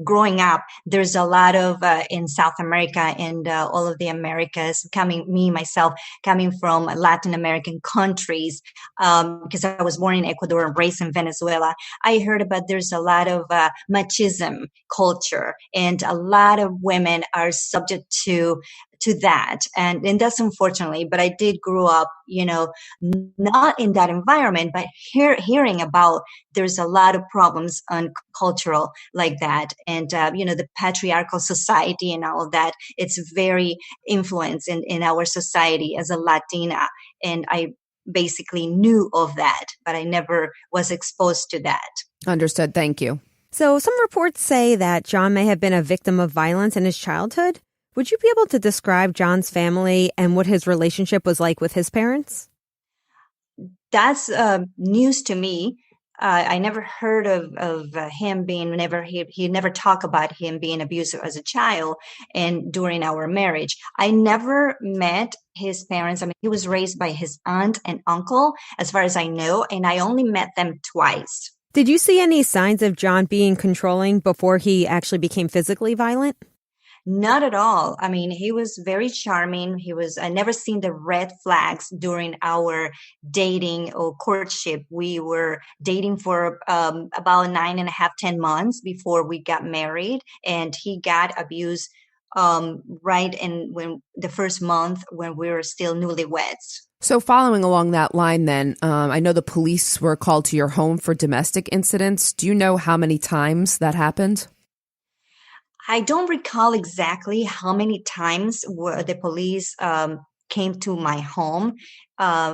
growing up, there's a lot of in South America and all of the Americas myself coming from Latin American countries, because I was born in Ecuador and raised in Venezuela. I heard about there's a lot of machismo culture, and a lot of women are subject to that. And that's unfortunately, but I did grow up, not in that environment, but hearing about there's a lot of problems on cultural like that. And, the patriarchal society and all of that, it's very influenced in our society as a Latina. And I basically knew of that, but I never was exposed to that. Understood. Thank you. So some reports say that John may have been a victim of violence in his childhood. Would you be able to describe John's family and what his relationship was like with his parents? That's news to me. I never heard of him being he never talked about him being abusive as a child and during our marriage. I never met his parents. I mean, he was raised by his aunt and uncle, as far as I know, and I only met them twice. Did you see any signs of John being controlling before he actually became physically violent? Not at all. I mean, he was very charming. I never seen the red flags during our dating or courtship. We were dating for about 9.5, 10 months before we got married. And he got abused right when the first month when we were still newlyweds. So following along that line then, I know the police were called to your home for domestic incidents. Do you know how many times that happened? I don't recall exactly how many times the police came to my home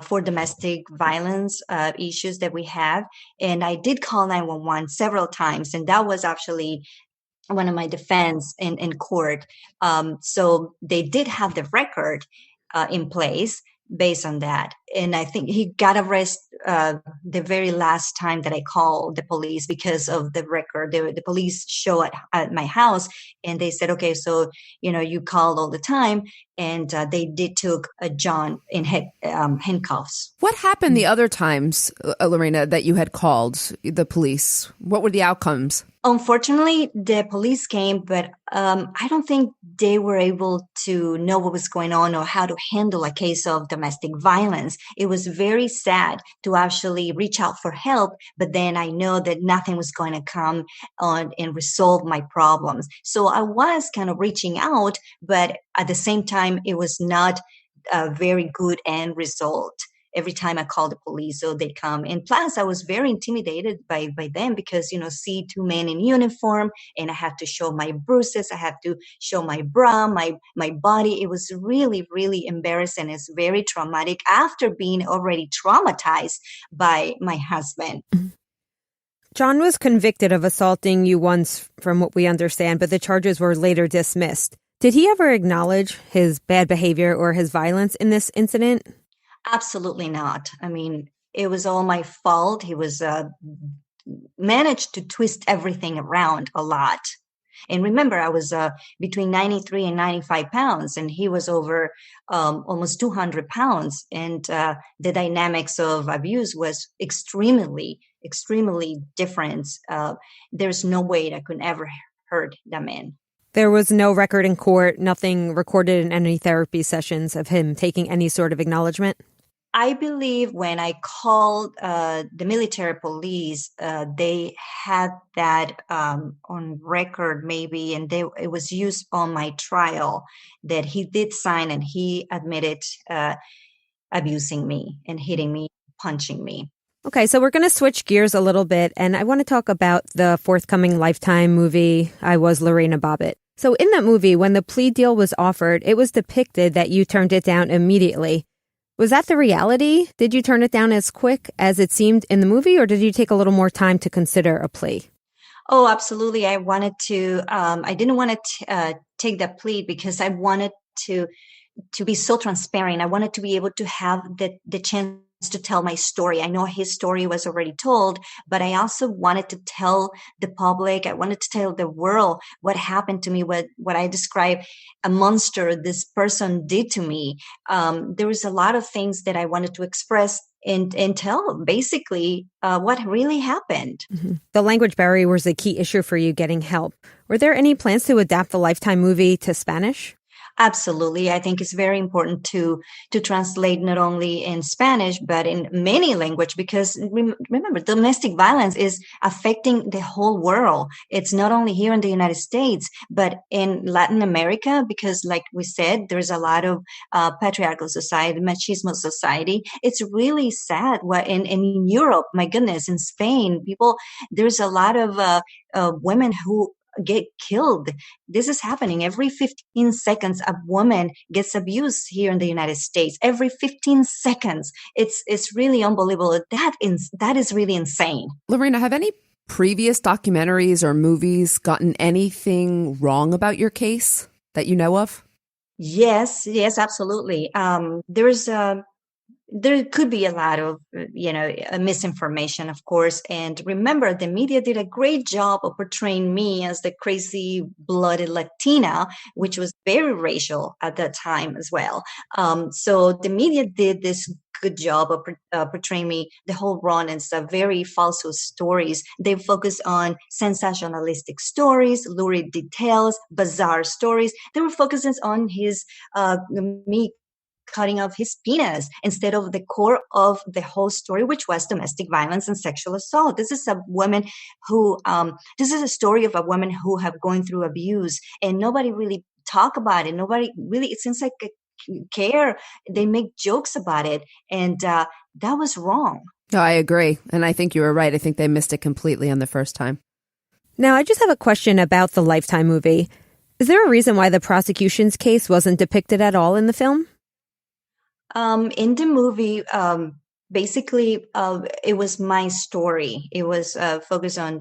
for domestic violence issues that we have. And I did call 911 several times. And that was actually one of my defense in court. So they did have the record in place based on that. And I think he got arrested the very last time that I called the police because of the record. The police show at my house and they said, okay, so, you called all the time. And they did took John in handcuffs. What happened the other times, Lorena, that you had called the police? What were the outcomes? Unfortunately, the police came, but I don't think they were able to know what was going on or how to handle a case of domestic violence. It was very sad to actually reach out for help, but then I know that nothing was going to come on and resolve my problems. So I was kind of reaching out, but at the same time, it was not a very good end result. every time I called the police, so they come. And plus, I was very intimidated by them because, see two men in uniform, and I had to show my bruises, I had to show my bra, my body. It was really, really embarrassing. It's very traumatic after being already traumatized by my husband. John was convicted of assaulting you once, from what we understand, but the charges were later dismissed. Did he ever acknowledge his bad behavior or his violence in this incident? Absolutely not. I mean, it was all my fault. He was managed to twist everything around a lot. And remember, I was between 93 and 95 pounds, and he was over almost 200 pounds. And the dynamics of abuse was extremely different. There's no way that I could ever hurt that man. There was no record in court, nothing recorded in any therapy sessions of him taking any sort of acknowledgement? I believe when I called the military police, they had that on record maybe, and it was used on my trial that he did sign and he admitted abusing me and hitting me, punching me. Okay, so we're going to switch gears a little bit, and I want to talk about the forthcoming Lifetime movie, I Was Lorena Bobbitt. So in that movie, when the plea deal was offered, it was depicted that you turned it down immediately. Was that the reality? Did you turn it down as quick as it seemed in the movie, or did you take a little more time to consider a plea? Oh, absolutely. I wanted to, I didn't want to take that plea because I wanted to be so transparent. I wanted to be able to have the chance to tell my story. I know his story was already told, but I also wanted to tell the public, I wanted to tell the world what happened to me, what I describe a monster this person did to me. There was a lot of things that I wanted to express and tell basically what really happened. Mm-hmm. The language barrier was a key issue for you getting help. Were there any plans to adapt the Lifetime movie to Spanish? Absolutely. I think it's very important to translate not only in Spanish, but in many languages, because remember, domestic violence is affecting the whole world. It's not only here in the United States, but in Latin America, because like we said, there's a lot of patriarchal society, machismo society. It's really sad. In Europe, my goodness, in Spain, there's a lot of women who get killed. This is happening every 15 seconds. A woman gets abused here in the United States. Every 15 seconds. It's really unbelievable. That is really insane. Lorena, have any previous documentaries or movies gotten anything wrong about your case that you know of? Yes, absolutely. There could be a lot of, misinformation, of course. And remember, the media did a great job of portraying me as the crazy blooded Latina, which was very racial at that time as well. So the media did this good job of portraying me the whole run as a very falsehood stories. They focus on sensationalistic stories, lurid details, bizarre stories. They were focusing on me cutting off his penis instead of the core of the whole story, which was domestic violence and sexual assault. This is a story of a woman who have gone through abuse, and nobody really talk about it. Nobody really, it seems like care. They make jokes about it, and that was wrong. No, I agree. And I think you were right. I think they missed it completely on the first time. Now, I just have a question about the Lifetime movie. Is there a reason why the prosecution's case wasn't depicted at all in the film? In the movie, basically, it was my story. It was focused on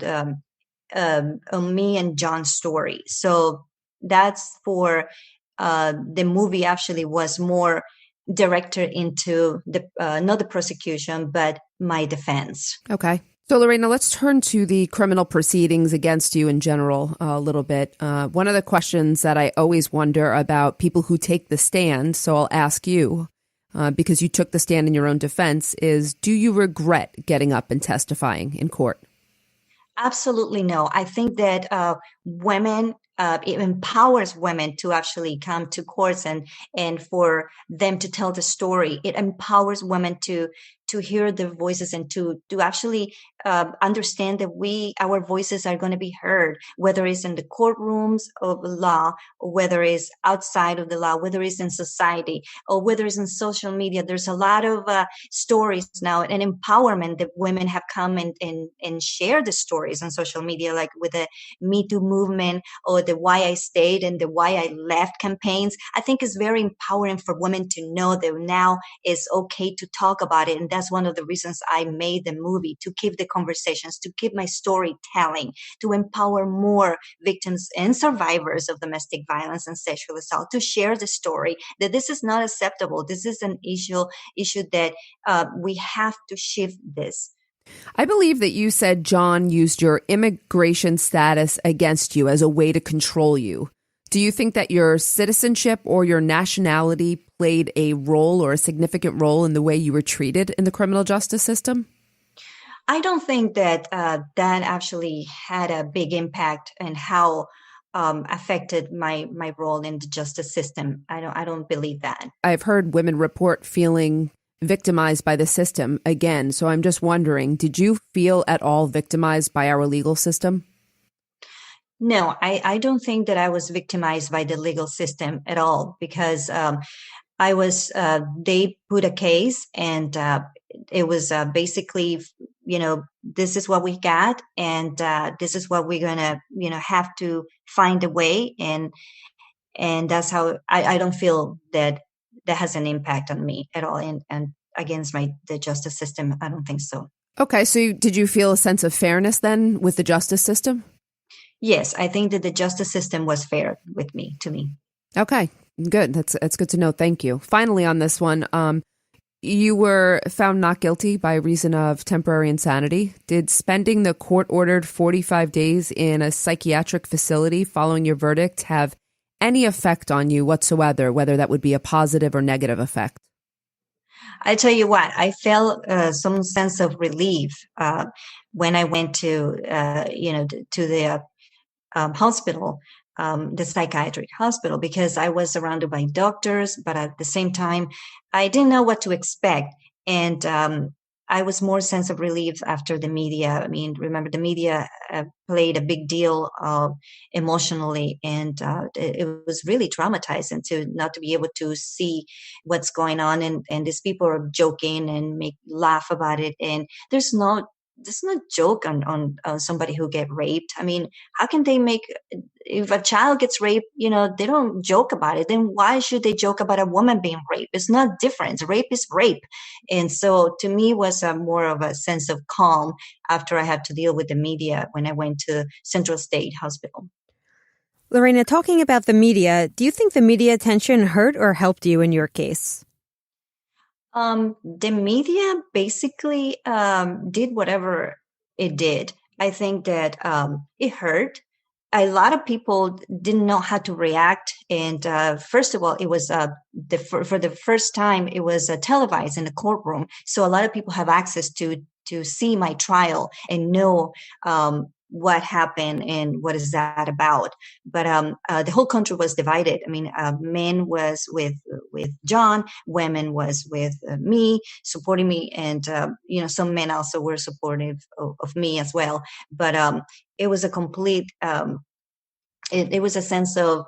me and John's story. So that's for the movie. Actually, was more directed into not the prosecution, but my defense. Okay. So, Lorena, let's turn to the criminal proceedings against you in general a little bit. One of the questions that I always wonder about people who take the stand, so I'll ask you, because you took the stand in your own defense, is do you regret getting up and testifying in court? Absolutely no. I think that women, it empowers women to actually come to courts and for them to tell the story. It empowers women to to hear their voices and to actually understand that our voices are going to be heard, whether it's in the courtrooms of law, or whether it's outside of the law, whether it's in society, or whether it's in social media. There's a lot of stories now and empowerment that women have come and share the stories on social media, like with the Me Too movement or the Why I Stayed and the Why I Left campaigns. I think it's very empowering for women to know that now it's okay to talk about it. And that's one of the reasons I made the movie, to keep the conversations, to keep my storytelling, to empower more victims and survivors of domestic violence and sexual assault, to share the story that this is not acceptable. This is an issue that we have to shift this. I believe that you said John used your immigration status against you as a way to control you. Do you think that your citizenship or your nationality played a role or a significant role in the way you were treated in the criminal justice system? I don't think that that actually had a big impact in how affected my role in the justice system. I don't believe that. I've heard women report feeling victimized by the system again. So I'm just wondering, did you feel at all victimized by our legal system? No, I don't think that I was victimized by the legal system at all, because I was, they put a case and it was basically, this is what we got and this is what we're going to, have to find a way. And that's how I don't feel that has an impact on me at all. And against the justice system, I don't think so. Okay. So did you feel a sense of fairness then with the justice system? Yes, I think that the justice system was fair to me. Okay, good. That's good to know. Thank you. Finally, on this one, you were found not guilty by reason of temporary insanity. Did spending the court-ordered 45 days in a psychiatric facility following your verdict have any effect on you whatsoever, whether that would be a positive or negative effect? I tell you what, I felt some sense of relief when I went to the hospital, the psychiatric hospital, because I was surrounded by doctors, but at the same time, I didn't know what to expect. And I was more sense of relief after the media. I mean, remember the media played a big deal emotionally, and it was really traumatizing to not to be able to see what's going on. And these people are joking and laugh about it. And there's no joke on somebody who get raped. I mean, how can they if a child gets raped, they don't joke about it. Then why should they joke about a woman being raped? It's not different. Rape is rape. And so to me was more of a sense of calm after I had to deal with the media when I went to Central State Hospital. Lorena, talking about the media, do you think the media attention hurt or helped you in your case? The media basically did whatever it did. I think that it hurt. A lot of people didn't know how to react. And first of all, it was for the first time, it was televised in the courtroom. So a lot of people have access to see my trial and know what happened and what is that about. But the whole country was divided. I mean, men was with John, women was with me, supporting me, and some men also were supportive of me as well. But it was a complete. It was a sense of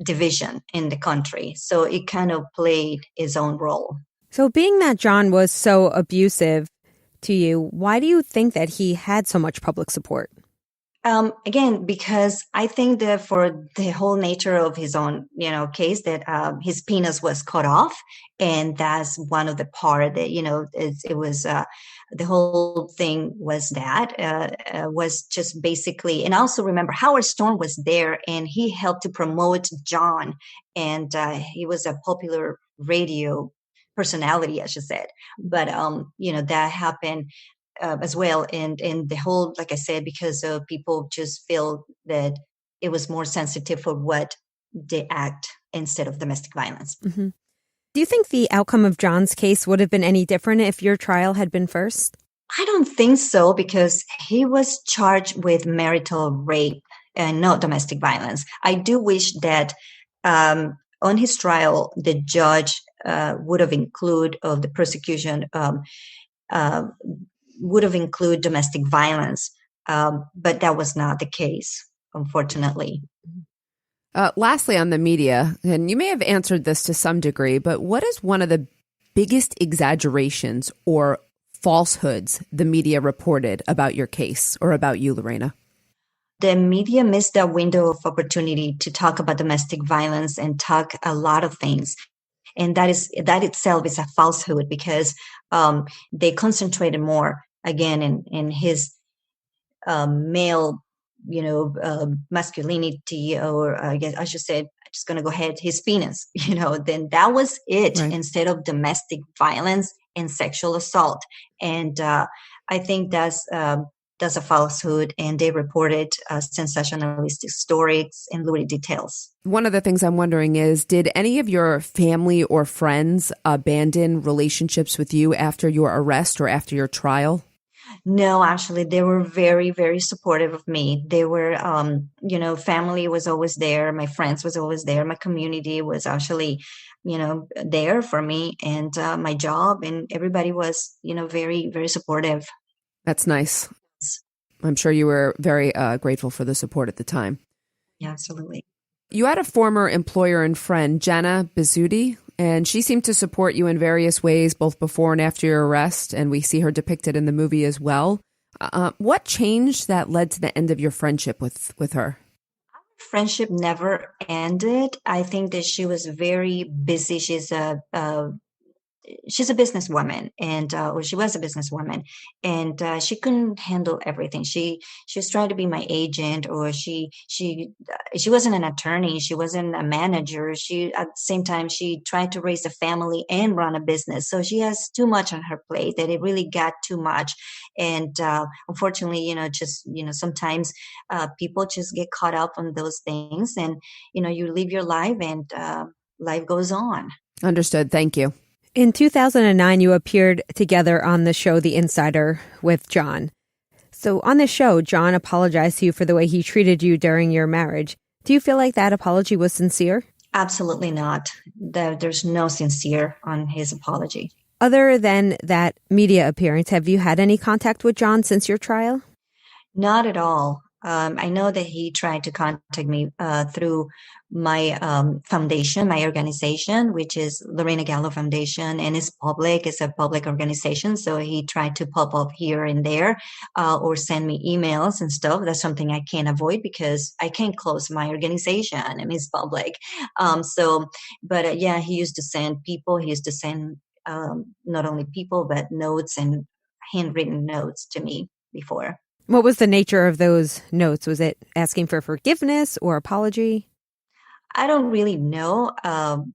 division in the country. So it kind of played its own role. So being that John was so abusive to you, why do you think that he had so much public support? Again, because I think that for the whole nature of his own, case, that his penis was cut off, and that's one of the part that it was the whole thing was was just basically, and also remember Howard Stern was there, and he helped to promote John, and he was a popular radio personality, I should say. But that happened as well, and the whole, like I said, because people just feel that it was more sensitive for what they act instead of domestic violence. Mm-hmm. Do you think the outcome of John's case would have been any different if your trial had been first? I don't think so, because he was charged with marital rape and not domestic violence. I do wish that on his trial, the judge would have included of the prosecution would have included domestic violence, but that was not the case, unfortunately. Lastly, on the media, and you may have answered this to some degree, but what is one of the biggest exaggerations or falsehoods the media reported about your case or about you, Lorena? The media missed that window of opportunity to talk about domestic violence and talk a lot of things. And that itself is a falsehood, because they concentrated more, again, in his male, masculinity, or I guess I should say, I'm just going to go ahead, his penis, then that was it, right, instead of domestic violence and sexual assault. And I think that's a falsehood, and they reported sensationalistic stories and lurid details. One of the things I'm wondering is, did any of your family or friends abandon relationships with you after your arrest or after your trial? No, actually, they were very, very supportive of me. They were, family was always there. My friends was always there. My community was actually, there for me, and my job, and everybody was, very, very supportive. That's nice. I'm sure you were very grateful for the support at the time. Yeah, absolutely. You had a former employer and friend, Jenna Bizzuti, and she seemed to support you in various ways, both before and after your arrest, and we see her depicted in the movie as well. What changed that led to the end of your friendship with her? Our friendship never ended. I think that she was very busy. She's a businesswoman, and or she was a businesswoman, and she couldn't handle everything. She was trying to be my agent, or she wasn't an attorney. She wasn't a manager. She, at the same time, she tried to raise a family and run a business. So she has too much on her plate that it really got too much. And unfortunately, sometimes people just get caught up on those things, and you live your life, and life goes on. Understood. Thank you. In 2009, you appeared together on the show The Insider with John. So on the show, John apologized to you for the way he treated you during your marriage. Do you feel like that apology was sincere? Absolutely not. There's no sincere on his apology. Other than that media appearance, have you had any contact with John since your trial? Not at all. I know that he tried to contact me through my foundation, my organization, which is Lorena Gallow Foundation, and it's public. It's a public organization. So he tried to pop up here and there or send me emails and stuff. That's something I can't avoid because I can't close my organization and it's public. He used to send people. He used to send not only people, but notes and handwritten notes to me before. What was the nature of those notes? Was it asking for forgiveness or apology? I don't really know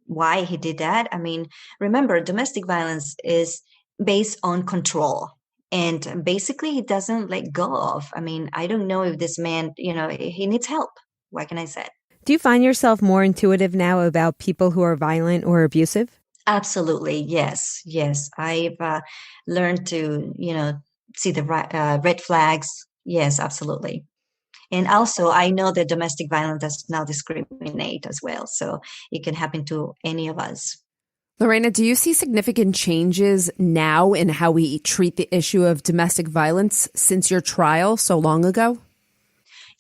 why he did that. I mean, remember, domestic violence is based on control. And basically, he doesn't let go of. I mean, I don't know if this man, he needs help. What can I say? Do you find yourself more intuitive now about people who are violent or abusive? Absolutely. Yes. I've learned to, see the red flags. Yes, absolutely. And also, I know that domestic violence does not discriminate as well. So it can happen to any of us. Lorena, do you see significant changes now in how we treat the issue of domestic violence since your trial so long ago?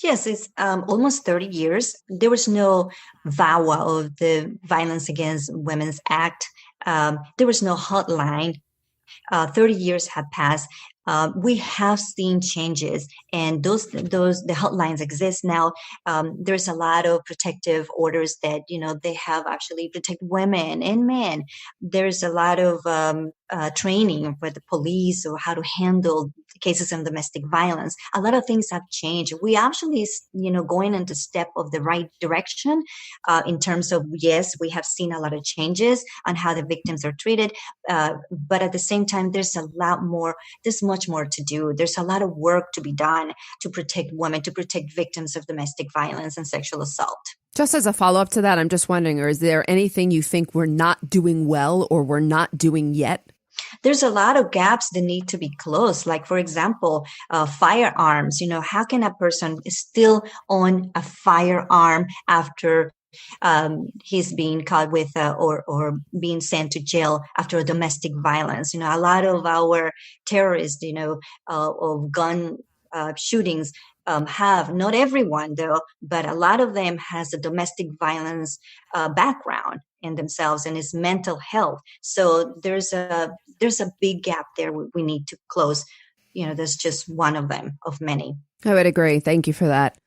Yes, it's almost 30 years. There was no VAWA of the Violence Against Women's Act. There was no hotline. 30 years have passed. We have seen changes, and the hotlines exist now. There's a lot of protective orders that they have actually protect women and men. There's a lot of training for the police or how to handle cases of domestic violence. A lot of things have changed. We actually, going into step of the right direction in terms of, yes, we have seen a lot of changes on how the victims are treated. But at the same time, there's much more to do. There's a lot of work to be done to protect women, to protect victims of domestic violence and sexual assault. Just as a follow-up to that, I'm just wondering, is there anything you think we're not doing well or we're not doing yet? There's a lot of gaps that need to be closed. Like, for example, firearms. How can a person still own a firearm after he's being caught with or being sent to jail after domestic violence. A lot of our terrorists, of gun shootings have, not everyone though, but a lot of them has a domestic violence background in themselves, and it's mental health. So there's a big gap there we need to close. There's just one of them of many. I would agree. Thank you for that.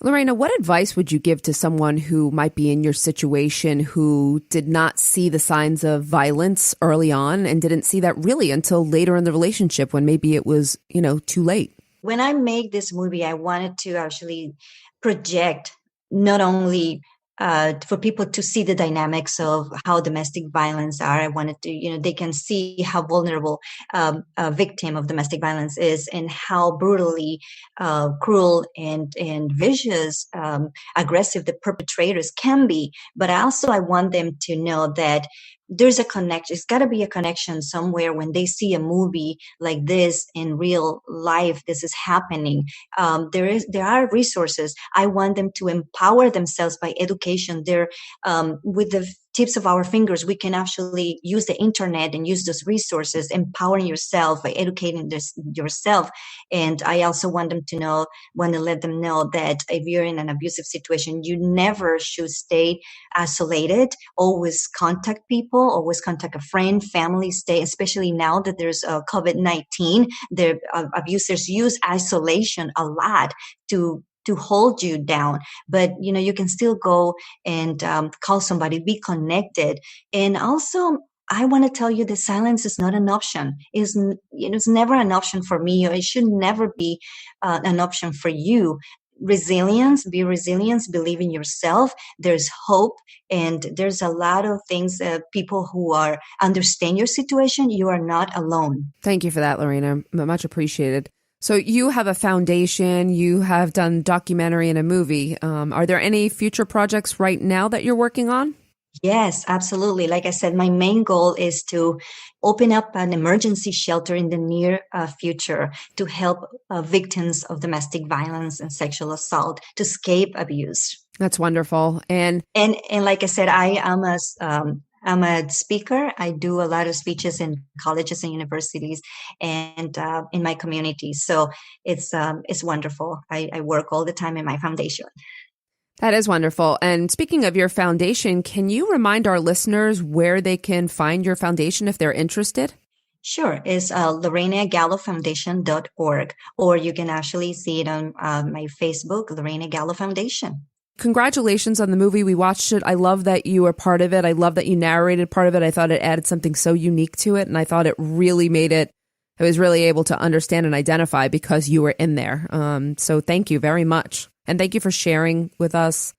Lorena, what advice would you give to someone who might be in your situation, who did not see the signs of violence early on and didn't see that really until later in the relationship when maybe it was, too late? When I made this movie, I wanted to actually project not only for people to see the dynamics of how domestic violence are. I wanted to, they can see how vulnerable a victim of domestic violence is, and how brutally cruel and vicious, aggressive the perpetrators can be. But also I want them to know that there's a connection. It's got to be a connection somewhere when they see a movie like this in real life. This is happening. There are resources. I want them to empower themselves by education. With the tips of our fingers, we can actually use the internet and use those resources, empowering yourself by educating yourself. And I also want to let them know that if you're in an abusive situation, you never should stay isolated. Always contact people, always contact a friend, family, especially now that there's COVID-19, the abusers use isolation a lot to hold you down. But, you can still go and call somebody, be connected. And also, I want to tell you that silence is not an option. It's never an option for me, or it should never be an option for you. Be resilient, believe in yourself. There's hope, and there's a lot of things, people who understand your situation. You are not alone. Thank you for that, Lorena. Much appreciated. So you have a foundation, you have done documentary and a movie. Are there any future projects right now that you're working on? Yes, absolutely. Like I said, my main goal is to open up an emergency shelter in the near future to help victims of domestic violence and sexual assault to escape abuse. That's wonderful. And like I said, I'm a speaker. I do a lot of speeches in colleges and universities and in my community. So it's wonderful. I work all the time in my foundation. That is wonderful. And speaking of your foundation, can you remind our listeners where they can find your foundation if they're interested? Sure. It's LorenaGallowFoundation.org, or you can actually see it on my Facebook, Lorena Gallow Foundation. Congratulations on the movie. We watched it. I love that you were part of it. I love that you narrated part of it. I thought it added something so unique to it. And I thought it really I was really able to understand and identify because you were in there. So thank you very much. And thank you for sharing with us.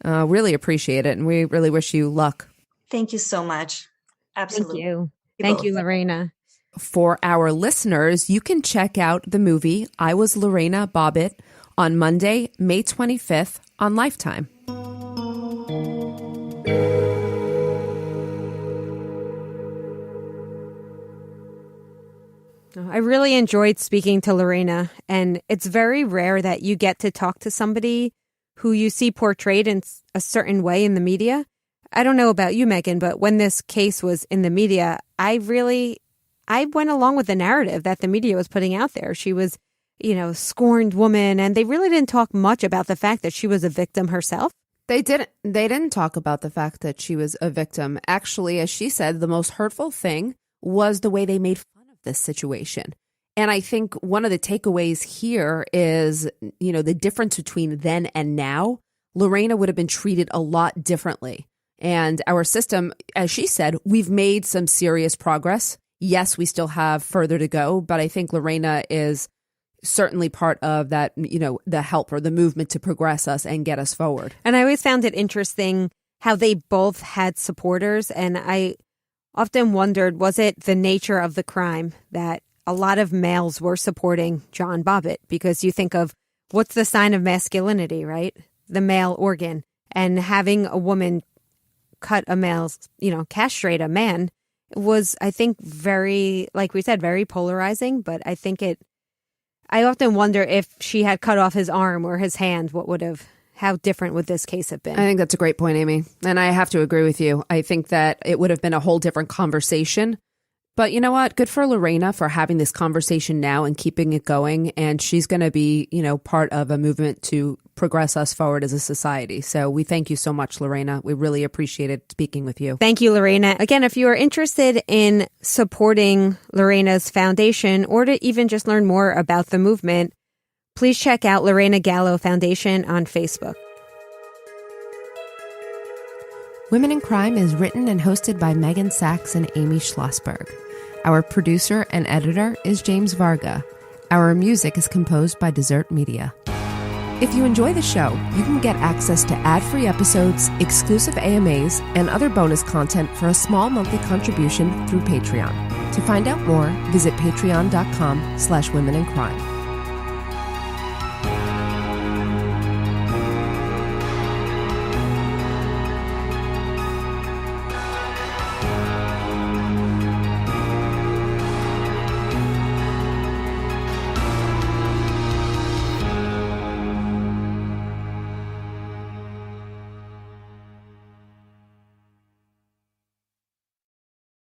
Really appreciate it. And we really wish you luck. Thank you so much. Absolutely. Thank you. Thank you, Lorena. For our listeners, you can check out the movie I Was Lorena Bobbitt on Monday, May 25th on Lifetime. I really enjoyed speaking to Lorena, and it's very rare that you get to talk to somebody who you see portrayed in a certain way in the media. I don't know about you, Megan, but when this case was in the media, I went along with the narrative that the media was putting out there. She was, scorned woman, and they really didn't talk much about the fact that she was a victim herself. They didn't talk about the fact that she was a victim. Actually, as she said, the most hurtful thing was the way they made fun of this situation. And I think one of the takeaways here is, the difference between then and now. Lorena would have been treated a lot differently. And our system, as she said, we've made some serious progress. Yes, we still have further to go, but I think Lorena is certainly part of that, the help or the movement to progress us and get us forward. And I always found it interesting how they both had supporters. And I often wondered, was it the nature of the crime that a lot of males were supporting John Bobbit? Because you think of what's the sign of masculinity, right? The male organ. And having a woman cut a male's, castrate a man was, I think, very, like we said, very polarizing. But I often wonder if she had cut off his arm or his hand, what would have how different would this case have been? I think that's a great point, Amy. And I have to agree with you. I think that it would have been a whole different conversation. But you know what? Good for Lorena for having this conversation now and keeping it going. And she's going to be, part of a movement to progress us forward as a society. So we thank you so much, Lorena. We really appreciated speaking with you. Thank you, Lorena. Again, if you are interested in supporting Lorena's foundation or to even just learn more about the movement, please check out Lorena Gallow Foundation on Facebook. Women in Crime is written and hosted by Megan Sachs and Amy Schlossberg. Our producer and editor is James Varga. Our music is composed by Desert Media. If you enjoy the show, you can get access to ad-free episodes, exclusive AMAs, and other bonus content for a small monthly contribution through Patreon. To find out more, visit patreon.com/womenincrime.